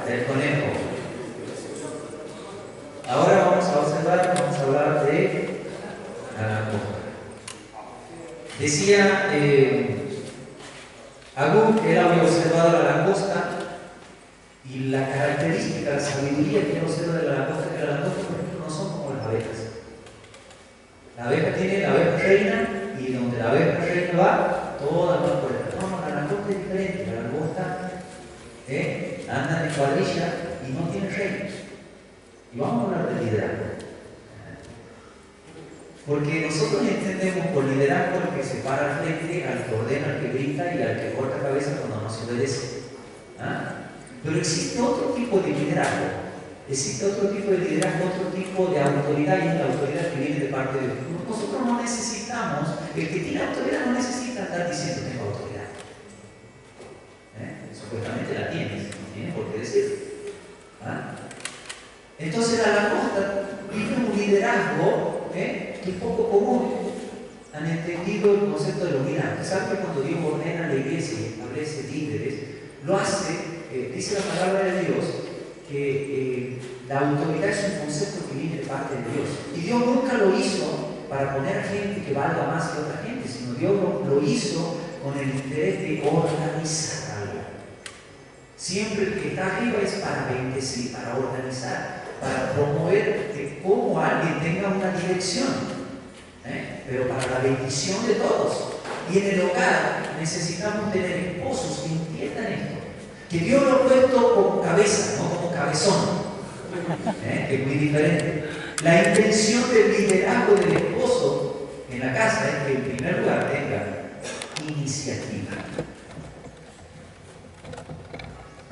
El conejo. Ahora vamos a observar, vamos a hablar de la langosta. Decía Agún que él había observado la langosta y la característica, la sabiduría que él observa de la langosta, que la langosta, por ejemplo, no son como las abejas. La abeja tiene la abeja reina y donde la abeja reina va, todas van por el. No, la langosta es diferente. La langosta anda en cuadrilla y no tiene reina. Y vamos a hablar de liderazgo. Porque nosotros entendemos por liderazgo al que se para al frente, al que ordena, al que grita y al que corta cabeza cuando no se obedece. Pero existe otro tipo de liderazgo. Existe otro tipo de liderazgo, otro tipo de autoridad, y es la autoridad que viene de parte de Dios. Nosotros no necesitamos, el que tiene autoridad no necesita estar diciendo tengo autoridad. Supuestamente la tienes, no tienes por qué decir. Entonces la langosta tiene un liderazgo que es poco común. Han entendido el concepto de los liderazgos. ¿Saben que cuando Dios ordena a la iglesia y establece líderes, lo hace, dice la palabra de Dios, que la autoridad es un concepto que viene de parte de Dios. Y Dios nunca lo hizo para poner a gente que valga más que otra gente, sino Dios lo hizo con el interés de organizar algo. Siempre el que está arriba es para bendecir, para organizar, para promover que como alguien tenga una dirección, pero para la bendición de todos. Y en el hogar necesitamos tener esposos que entiendan esto, que Dios lo ha puesto como cabeza, no como cabezón, que es muy diferente. La intención del liderazgo del esposo en la casa es que en primer lugar tenga iniciativa.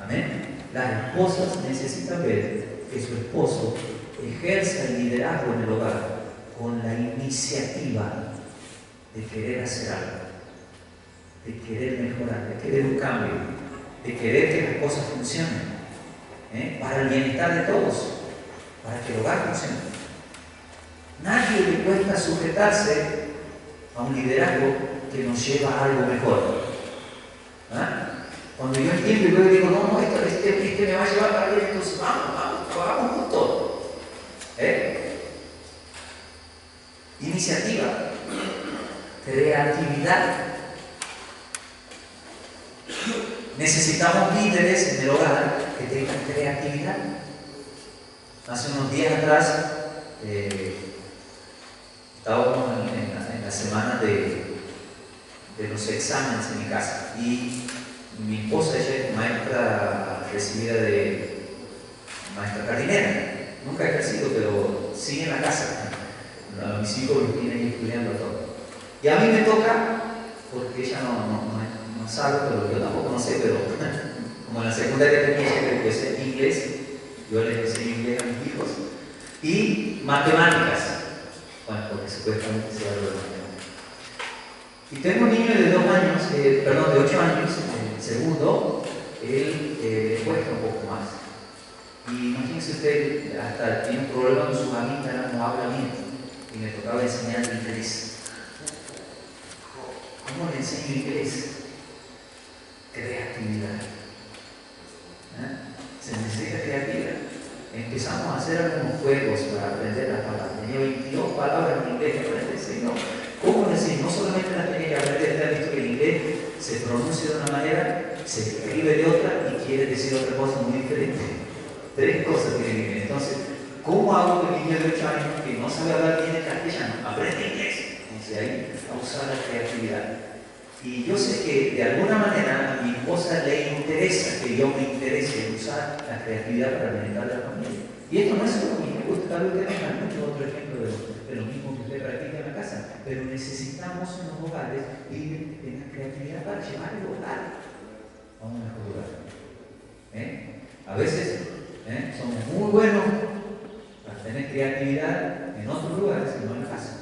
Amén. Las esposas necesitan ver que su esposo ejerza el liderazgo en el hogar con la iniciativa de querer hacer algo, de querer mejorar, de querer un cambio, de querer que las cosas funcionen, para el bienestar de todos, para que el hogar funcione. Nadie le cuesta sujetarse a un liderazgo que nos lleva a algo mejor. Cuando yo entiendo y luego digo, no, este me va a llevar para allá, entonces vamos, trabajamos juntos. Iniciativa, creatividad. Necesitamos líderes en el hogar que tengan creatividad. Hace unos días atrás estábamos en la semana de los exámenes en mi casa y Mi esposa, ella es maestra recibida de maestra jardinera. Nunca ha ejercido, pero sigue en la casa. A mis hijos los tienen ahí estudiando todo. Y a mí me toca, porque ella no sabe, pero yo tampoco no sé, pero como en la secundaria tenía ella que es inglés, yo les enseño inglés a mis hijos. Y matemáticas, bueno, porque supuestamente se habla de matemáticas. Y tengo un niño de 8 años, el segundo, él le cuesta un poco más. Y imagínense usted, hasta tiene un problema con sus amígdalas, no habla bien. Y me tocaba enseñar inglés. ¿Cómo le enseño inglés? Creatividad. Se necesita creatividad. Empezamos a hacer algunos juegos para aprender las palabras. Tenía 22 palabras en inglés que aprender, ¿no? ¿Cómo decir? No solamente las tenía que aprender, te has visto que el inglés se pronuncia de una manera, se escribe de otra y quiere decir otra cosa muy diferente. 3 cosas tiene que ver. Entonces, ¿cómo hago que el niño de 8 años que no sabe hablar bien el castellano aprende inglés? Entonces ahí a usar la creatividad. Y yo sé que de alguna manera a mi esposa le interesa que yo me interese en usar la creatividad para alimentar a la familia. Y esto no es solo mi hijo, tal vez usted tenga muchos otros ejemplos de lo mismo que usted practica en la casa, pero necesitamos en los hogares líderes que tengan creatividad para llevar el hogar a un mejor lugar. A veces somos muy buenos para tener creatividad en otros lugares y no en la casa.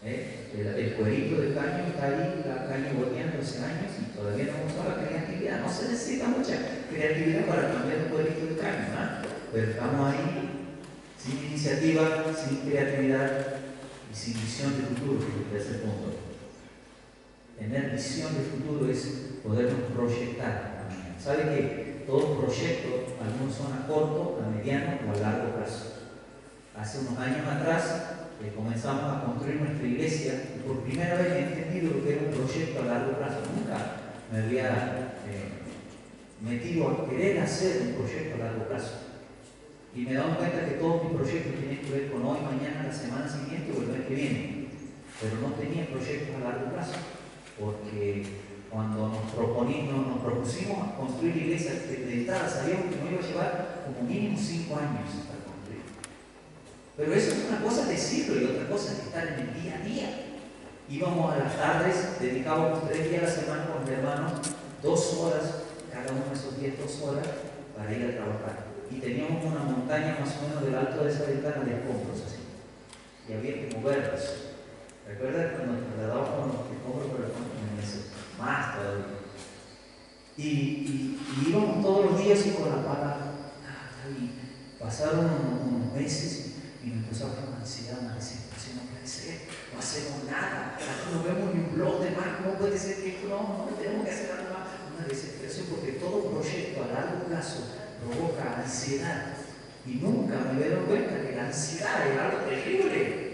El cuerito de caño está ahí, la caña volteando hace años y todavía no hemos usado la creatividad. No se necesita mucha creatividad para cambiar un cuerito de caño, ¿no? Pero estamos ahí sin iniciativa, sin creatividad y sin visión de futuro, que es el punto. Tener visión de futuro es podernos proyectar. ¿Sabe que todos proyectos, algunos son a corto, a mediano o a largo plazo? Hace unos años atrás comenzamos a construir nuestra iglesia y por primera vez he entendido lo que era un proyecto a largo plazo. Nunca me había metido a querer hacer un proyecto a largo plazo. Y me he dado cuenta que todos mis proyectos tienen que ver con hoy, mañana, la semana siguiente o el mes que viene. Pero no tenía proyectos a largo plazo, porque cuando nos propusimos a construir la iglesia, de entrada sabíamos que nos iba a llevar como mínimo 5 años para construir. Pero eso es una cosa decirlo y otra cosa es estar en el día a día. Íbamos a las tardes, dedicábamos 3 días a la semana con mis hermanos, 2 horas, cada uno de esos días 2 horas, para ir a trabajar. Y teníamos una montaña más o menos del alto de esa ventana de escombros así. Y había que moverlos. ¿Recuerdan cuando nos trasladábamos los escombros por el campo? Más todavía. Y íbamos todos los días y con la pala. Y pasaron unos meses y me empezó a dar una ansiedad, una desesperación. No puede ser, no hacemos nada. Aquí no vemos ni un blog de más. ¿Cómo puede ser que no tenemos que hacer algo más? Una desesperación porque todo proyecto a largo plazo provoca ansiedad. Y nunca me había dado cuenta que la ansiedad era algo terrible.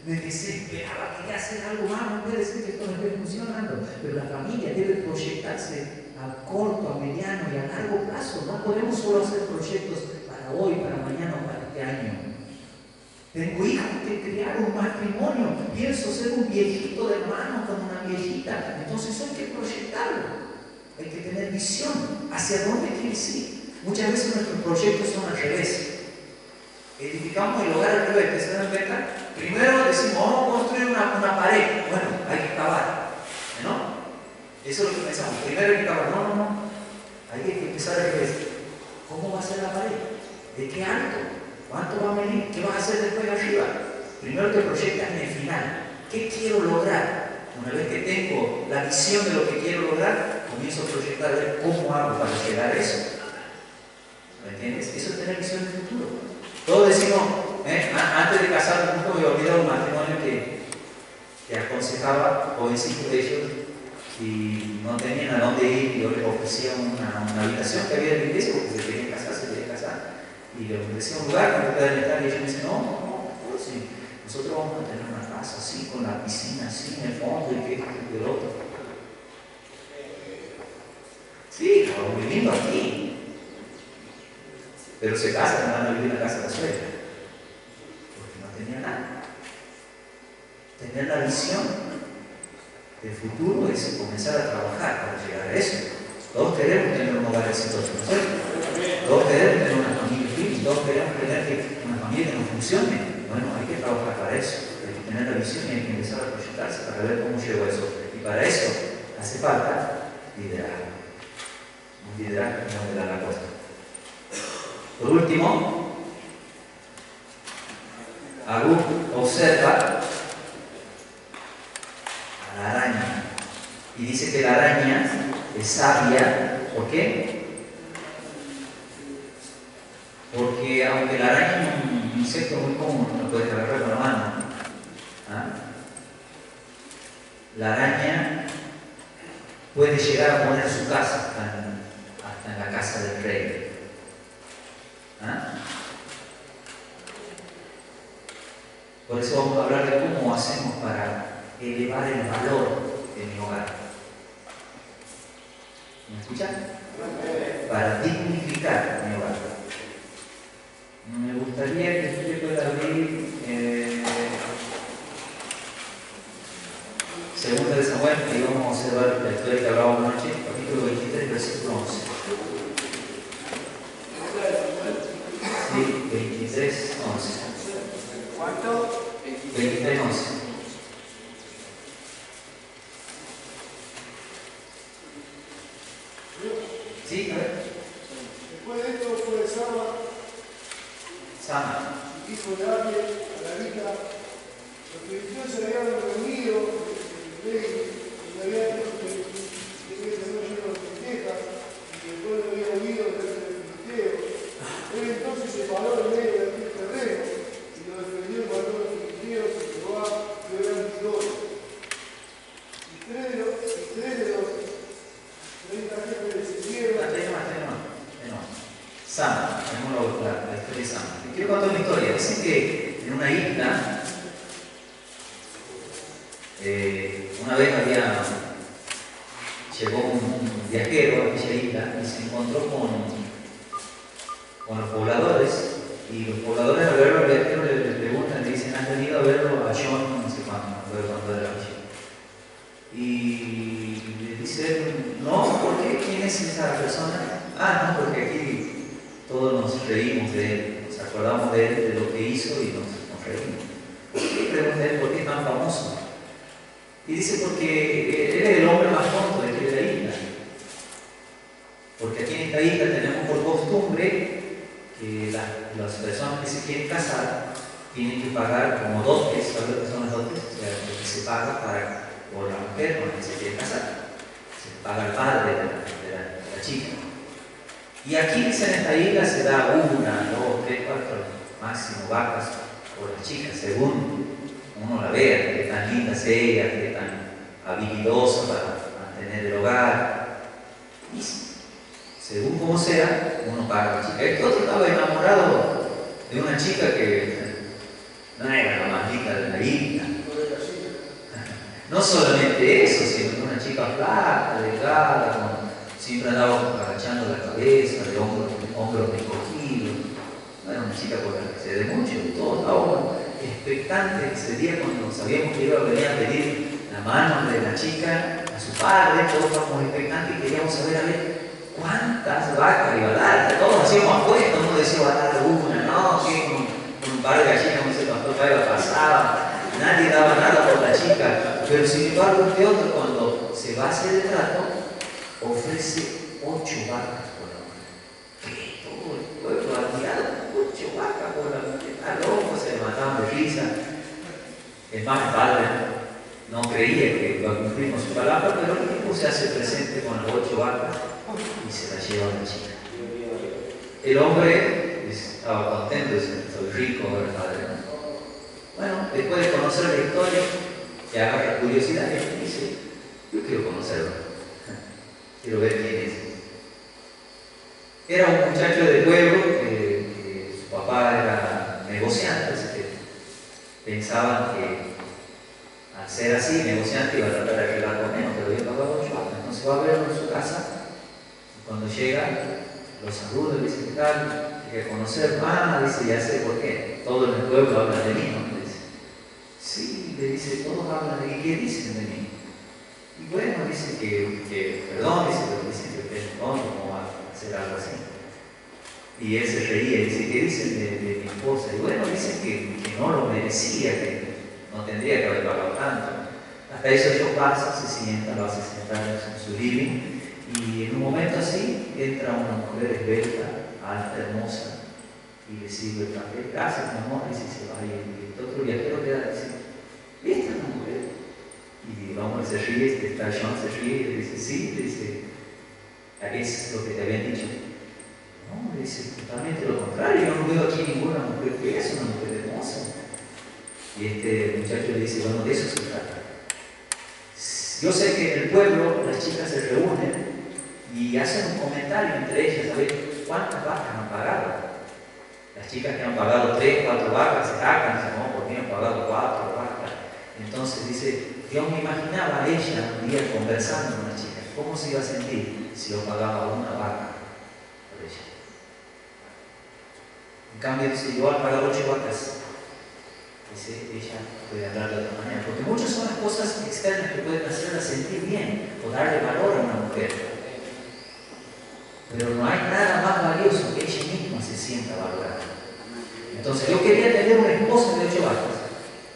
Me desesperaba, quería hacer algo más, no puede ser que esto no esté funcionando. Pero la familia debe proyectarse a corto, a mediano y a largo plazo. No podemos solo hacer proyectos para hoy, para mañana o para este año. Tengo hijos que criar un matrimonio. Pienso ser un viejito de hermano con una viejita. Entonces hay que proyectarlo. Hay que tener visión hacia dónde quieres ir. Muchas veces nuestros proyectos son al revés. Edificamos el hogar al revés, ¿se dan cuenta? Primero decimos, vamos a construir una pared. Bueno, hay que cavar, ¿no? Eso es lo que pensamos. Primero hay que cavar. No. Hay que empezar al revés. ¿Cómo va a ser la pared? ¿De qué alto? ¿Cuánto va a medir? ¿Qué vas a hacer después arriba? Primero te proyectas en el final. ¿Qué quiero lograr? Una vez que tengo la visión de lo que quiero lograr, comienzo a proyectar a ver cómo hago para llegar a eso. ¿Me entiendes? Eso es tener visión del futuro. Todos decimos, antes de casarnos, nunca me he olvidado un matrimonio que aconsejaba jovencitos de ellos y no tenían a dónde ir y yo les ofrecía una habitación que había en la iglesia porque se querían casar y les ofrecía un lugar donde puedan estar y ellos me dicen, no, sí, nosotros vamos a tener una casa así, con la piscina así en el fondo y que esto y el otro. Sí, vivimos aquí. Pero se casan, van a vivir en la casa de la suegra. Porque no tenía nada. Tener la visión del futuro es comenzar a trabajar para llegar a eso. exitoso, ¿no es cierto? Todos queremos tener una familia firme, todos queremos tener una familia que nos funcione. Bueno, hay que trabajar para eso, hay que tener la visión y hay que empezar a proyectarse para ver cómo llegó a eso. Y para eso hace falta liderazgo. Un liderazgo que no le da la cosa. Por último, Agú observa a la araña y dice que la araña es sabia. ¿Por qué? Porque aunque la araña es un insecto muy común, lo puedes agarrar con la mano, ¿ah? La araña puede llegar a poner su casa hasta en la casa del rey. ¿Ah? Por eso vamos a hablar de cómo hacemos para elevar el valor de mi hogar. ¿Me escuchan? Para dignificar mi hogar. Me gustaría que usted pueda abrir Segunda de Samuel, y vamos a observar la historia que hablábamos anoche, capítulo 23, versículo 11. Sí, 23, 11. ¿Cuánto? 23, 11. Sí, a ver. Después de esto fue Sama. hijo de Abel, Agarita. Los filisteos se habían reunido, el rey le había dicho que tenía que no lleno de tristezas y que el pueblo había huido delante del filisteo. Él entonces se paró en medio de aquel terreno y lo defendió el valor de los filisteos y Jehová dio gran victoria. Y tres de los 30 jefes descendieron. Sama, tenemos la historia de Sama. Te quiero contar una historia. Dicen que en una isla, una vez llegó un viajero a aquella isla y se encontró con los pobladores, y los pobladores al verlo al viajero le preguntan, le dicen: ¿has venido a verlo a John? No sé cuándo era John. Y le dice: no, ¿por qué? ¿Quién es esa persona? Ah, no, porque aquí todos nos reímos de él, nos acordamos de él, de lo que hizo y nos reímos. Y pregunta él: ¿por qué es tan famoso? Y dice: porque él es el hombre más tonto de aquella isla. Porque aquí en esta isla tenemos por costumbre que las personas que se quieren casar tienen que pagar como dotes. ¿Sabes lo que son las dotes? O sea, lo que se paga por la mujer con la que se quiere casar. Se paga el padre de la chica. Y aquí, dice, en esta isla se da 1, 2, 3, 4, máximo vacas por las chicas, según uno la vea, qué tan linda es ella, qué tan habilidosa para mantener el hogar. Y según como sea, uno paga a la chica. Este otro estaba enamorado de una chica que no era la más linda de la isla. No solamente eso, sino una chica flaca, delgada, siempre andaba agachando la cabeza, de hombros encogidos. No era una chica por la que se dé mucho, todos estábamos expectantes ese día cuando sabíamos que iba a venir a pedir la mano de la chica a su padre. Todos estábamos expectantes y queríamos saber cuántas vacas iba a dar. Todos hacíamos apuestas, uno decía: va a dar una, no, que con un par de gallinas, no sé cuánto pasaba. Nadie daba nada por la chica, pero sin embargo este otro, cuando se va a hacer el trato, ofrece 8 vacas por la mujer. Que todo el pueblo admirado: 8 vacas por la mujer. Está loco, se le mataban de risa. Es más, el padre no creía que iba a cumplir con su palabra, pero el tipo se hace presente con las 8 vacas y se las lleva a la chica. El hombre estaba contento, dice: soy rico, el padre. Bueno, después de conocer la historia, que agarra curiosidad y dice: yo quiero conocerlo, quiero ver quién es. Era un muchacho de pueblo que su papá era negociante, así que pensaban que al ser así, negociante, iba a tratar de arreglar con él, pero había pagado 8 vacas. Entonces va a verlo en su casa, y cuando llega, lo saluda y dice: ¿qué tal? ¿Quiere conocer? Ah, dice: ya sé por qué. Todos en el pueblo hablan de mí, ¿no? Le dice. Sí, le dice: todos hablan de mí. ¿Qué dicen de mí? Y bueno, dice que perdón, dice, pero dicen que usted es tonto, ¿cómo va a hacer algo así. Y él se reía y dice, ¿qué dicen de mi esposa? Y bueno, dicen que no lo merecía, que no tendría que haber pagado tanto. Hasta eso ellos pasan, se sientan, lo hace sentar en su living, y en un momento así entra una mujer esbelta, alta, hermosa, y le sirve el café. Gracias, mi amor, y se va. Y el otro viajero queda así, ¿esta es la mujer? Y vamos, se ríe, está John, se ríe, y le dice, sí, le dice, ¿es lo que te habían dicho? No, le dice, totalmente lo contrario, yo no veo aquí ninguna mujer que es una mujer hermosa. Y este muchacho le dice, bueno, de eso se trata. Yo sé que en el pueblo las chicas se reúnen y hacen un comentario entre ellas, a ver cuántas vacas han pagado. Las chicas que han pagado 3, 4 vacas se jactan, dicen, no, ¿por qué han pagado 4 vacas? Entonces dice, yo me imaginaba a ella un día conversando con las chicas, ¿cómo se iba a sentir si yo pagaba una vaca por ella? En cambio, dice, yo al pagar 8 vacas, dice, ella puede hablar de otra manera. Porque muchas son las cosas externas que pueden hacerla sentir bien o darle valor a una mujer. Pero no hay nada más valioso que ella misma se sienta valorada. Entonces yo quería tener una esposa de 8 vacas.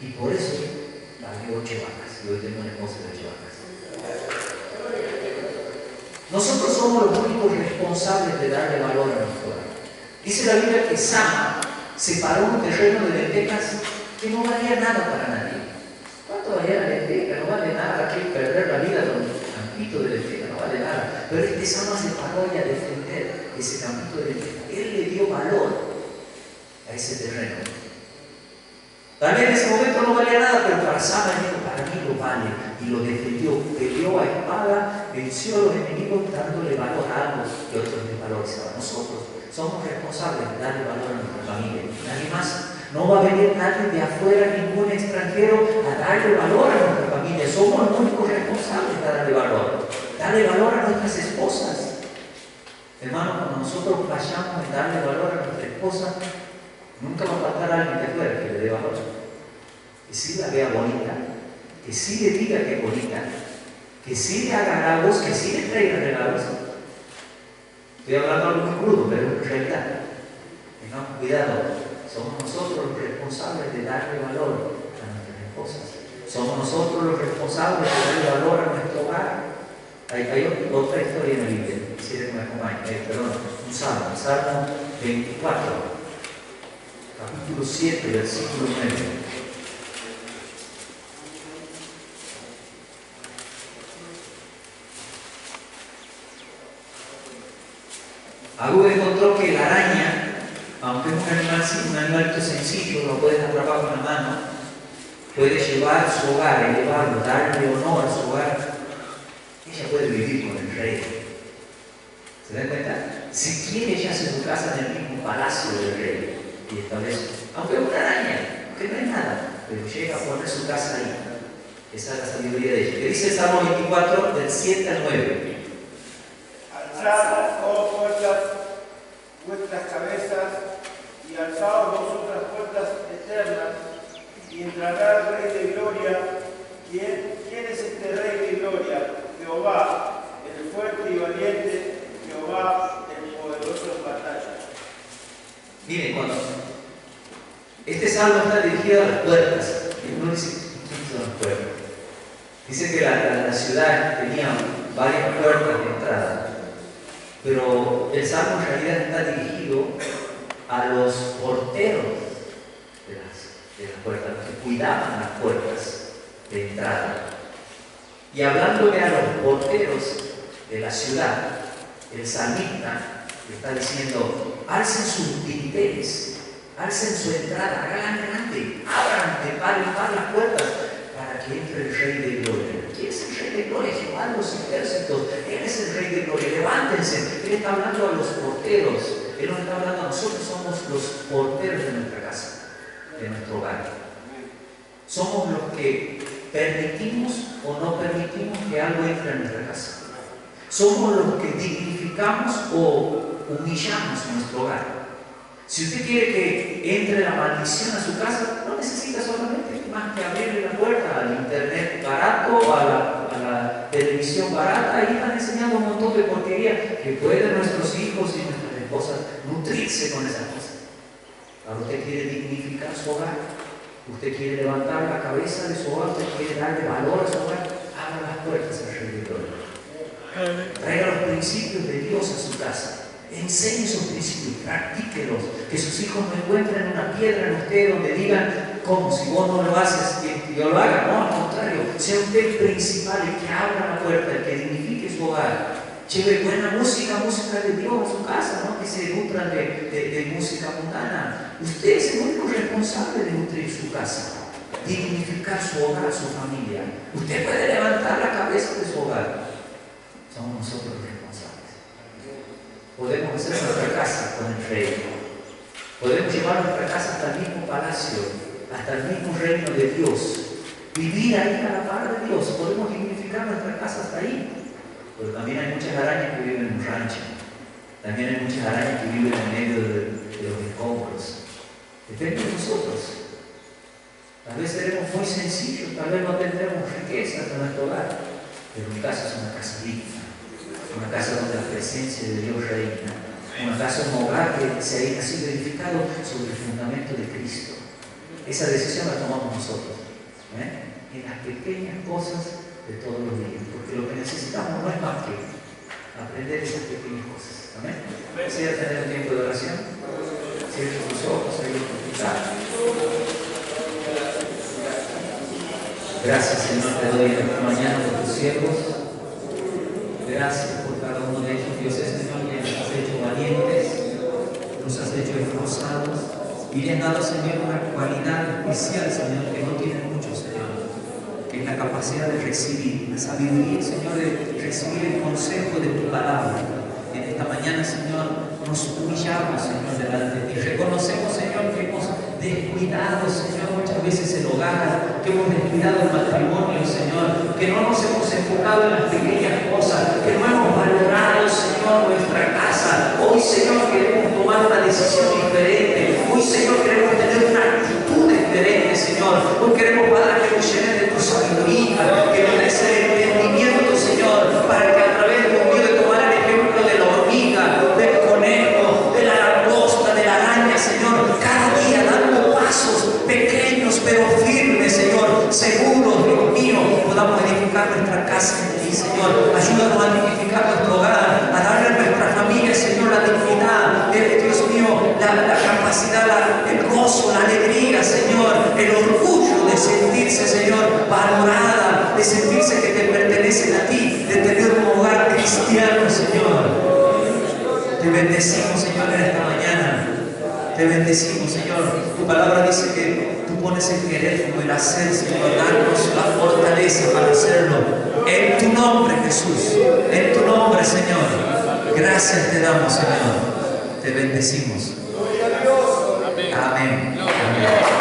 Y por eso pagué 8 vacas. Y hoy tengo una esposa de 8 vacas. Nosotros somos los únicos responsables de darle valor a nuestro hogar. Dice la Biblia que Sama separó un terreno de lentejas que no valía nada para nadie. ¿Cuánto valía la lenteja? No vale nada. Aquí perder la vida con un campito de lenteja no vale nada. Pero este Sama se paró a defender ese campito de lenteja. Él le dio valor a ese terreno. Tal vez en ese momento no valía nada, pero para Sama dijo, para mí lo vale. Y lo defendió, peleó a espada, venció a los enemigos dándole valor a algo que otros desvalorizaban. Nosotros somos responsables de darle valor a nuestra familia. Nadie más. No va a venir nadie de afuera, ningún extranjero, a darle valor a nuestra familia. Somos los únicos responsables de darle valor. Darle valor a nuestras esposas. Hermano, cuando nosotros vayamos a darle valor a nuestra esposa, nunca va a faltar alguien de afuera que le dé valor. Que sí la vea bonita, que sí le diga que es bonita, que sí le haga halagos, que sí le traiga regalos. Estoy hablando algo muy crudo, pero en realidad, tengamos cuidado. Somos nosotros los responsables de darle valor a nuestras esposas. Somos nosotros los responsables de darle valor a nuestro hogar. Hay otra historia en la Biblia. Quisiera que me acompañen. Un salmo. Salmo 24, capítulo 7, versículo 9. Agú encontró que la araña, aunque es un animalito sencillo, lo puedes atrapar con la mano, puede llevar a su hogar, elevarlo, darle honor a su hogar. Ella puede vivir con el rey. ¿Se dan cuenta? Si quiere, ella hace su casa en el mismo palacio del rey y establece, aunque es una araña, aunque no es nada, pero llega a poner su casa ahí. Esa es la sabiduría de ella. Que dice el Salmo 24, del 7 al 9. Alzad, oh puertas, vuestras cabezas, y alzaos vosotras puertas eternas, y entrará el Rey de Gloria. ¿Quién es este Rey de Gloria? Jehová, el fuerte y valiente, Jehová, el poderoso en batalla. Miren, cuando este salmo está dirigido a las puertas, y uno dice, ¿quién son las puertas? Dice que la ciudad tenía varias puertas de entrada. Pero el salmo en realidad está dirigido a los porteros de las puertas, los que cuidaban las puertas de entrada. Y hablándole a los porteros de la ciudad, el salmista está diciendo, alcen sus dinteles, alcen su entrada, hagan grande, abran de par en par las puertas para que entre el Rey de Gloria. ¿Quién es el Rey de Gloria? Jehová de los ejércitos. Él es el Rey de Gloria. Levántense. Él está hablando a los porteros. Él nos está hablando a nosotros. Somos los porteros de nuestra casa, de nuestro hogar. Somos los que permitimos o no permitimos que algo entre en nuestra casa. Somos los que dignificamos o humillamos nuestro hogar. Si usted quiere que entre la maldición a su casa, no necesita solamente más que abrirle la puerta al internet barato, a televisión barata, ahí están enseñando un montón de porquería que pueden nuestros hijos y nuestras esposas nutrirse con esas cosas. Ahora usted quiere dignificar su hogar, usted quiere levantar la cabeza de su hogar, usted quiere darle valor a su hogar, abra las puertas alrededor. Traiga los principios de Dios a su casa. Enseñe esos principios, practíquelos. Que sus hijos no encuentren una piedra en usted donde digan, ¿cómo? Si vos no lo haces, que yo lo haga. No, al contrario, sea usted el principal, el que abra la puerta, el que dignifique su hogar. Lleve buena música, música de Dios a su casa, ¿no? Que se nutran de música mundana. Usted es el único responsable de nutrir su casa, dignificar su hogar, su familia. Usted puede levantar la cabeza de su hogar. Somos nosotros los responsables. Podemos hacer nuestra casa con el rey. Podemos llevar nuestra casa hasta el mismo palacio, hasta el mismo reino de Dios. Vivir ahí a la par de Dios. Podemos dignificar nuestra casa hasta ahí. Pero también hay muchas arañas que viven en un rancho. También hay muchas arañas que viven en medio de los escombros. Depende de nosotros. Tal vez seremos muy sencillos, tal vez no tendremos riquezas en nuestro hogar, pero mi casa es una casa digna, una casa donde la presencia de Dios reina, una casa, un hogar que ha sido edificado sobre el fundamento de Cristo. Esa decisión la tomamos nosotros, en las pequeñas cosas de todos los días, porque lo que necesitamos no es más que aprender esas pequeñas cosas. Amén. ¿Desea tener un tiempo de oración? Cierre sus ojos, ahí lo escuchar. Gracias, Señor, te doy esta mañana por tus siervos. Gracias por cada uno de ellos, Dios, Señor, que nos has hecho valientes, nos has hecho esforzados y le has dado, Señor, una cualidad especial, Señor, que no tienen muchos, Señor, que es la capacidad de recibir, la sabiduría, Señor, de recibir el consejo de tu palabra. En esta mañana, Señor, nos humillamos, Señor, delante de ti. Reconocemos, Señor, que hemos descuidado, Señor, muchas veces el hogar, que hemos descuidado el matrimonio, Señor, que no nos hemos enfocado en las pequeñas cosas, que no hemos valorado, Señor, nuestra casa. Hoy, Señor, queremos tomar una decisión diferente. Hoy, Señor, queremos tener una actitud diferente, Señor. Hoy queremos, Padre, que nos llenes de tu sabiduría, que nos des el entendimiento, Señor, para que a través de un de tomar el ejemplo de la hormiga, del conejo, de la langosta, de la araña, Señor, cada día dando pasos pequeños pero firmes, Señor, seguros, Dios mío, podamos edificar nuestra casa en ti, Señor. Ayúdanos a edificar nuestro hogar, a darle a nuestra familia, Señor, la dignidad, Dios mío, la capacidad, el gozo, la alegría, Señor, el orgullo de sentirse, Señor, valorada, de sentirse que te pertenecen a ti, de tener un hogar cristiano, Señor. Te bendecimos, Señor, en esta mañana. Te bendecimos, Señor. Tu palabra dice que tú pones el querer como el hacer, Señor. Danos la fortaleza para hacerlo. En tu nombre, Jesús. En tu nombre, Señor. Gracias te damos, Señor. Te bendecimos. Amén. Amén.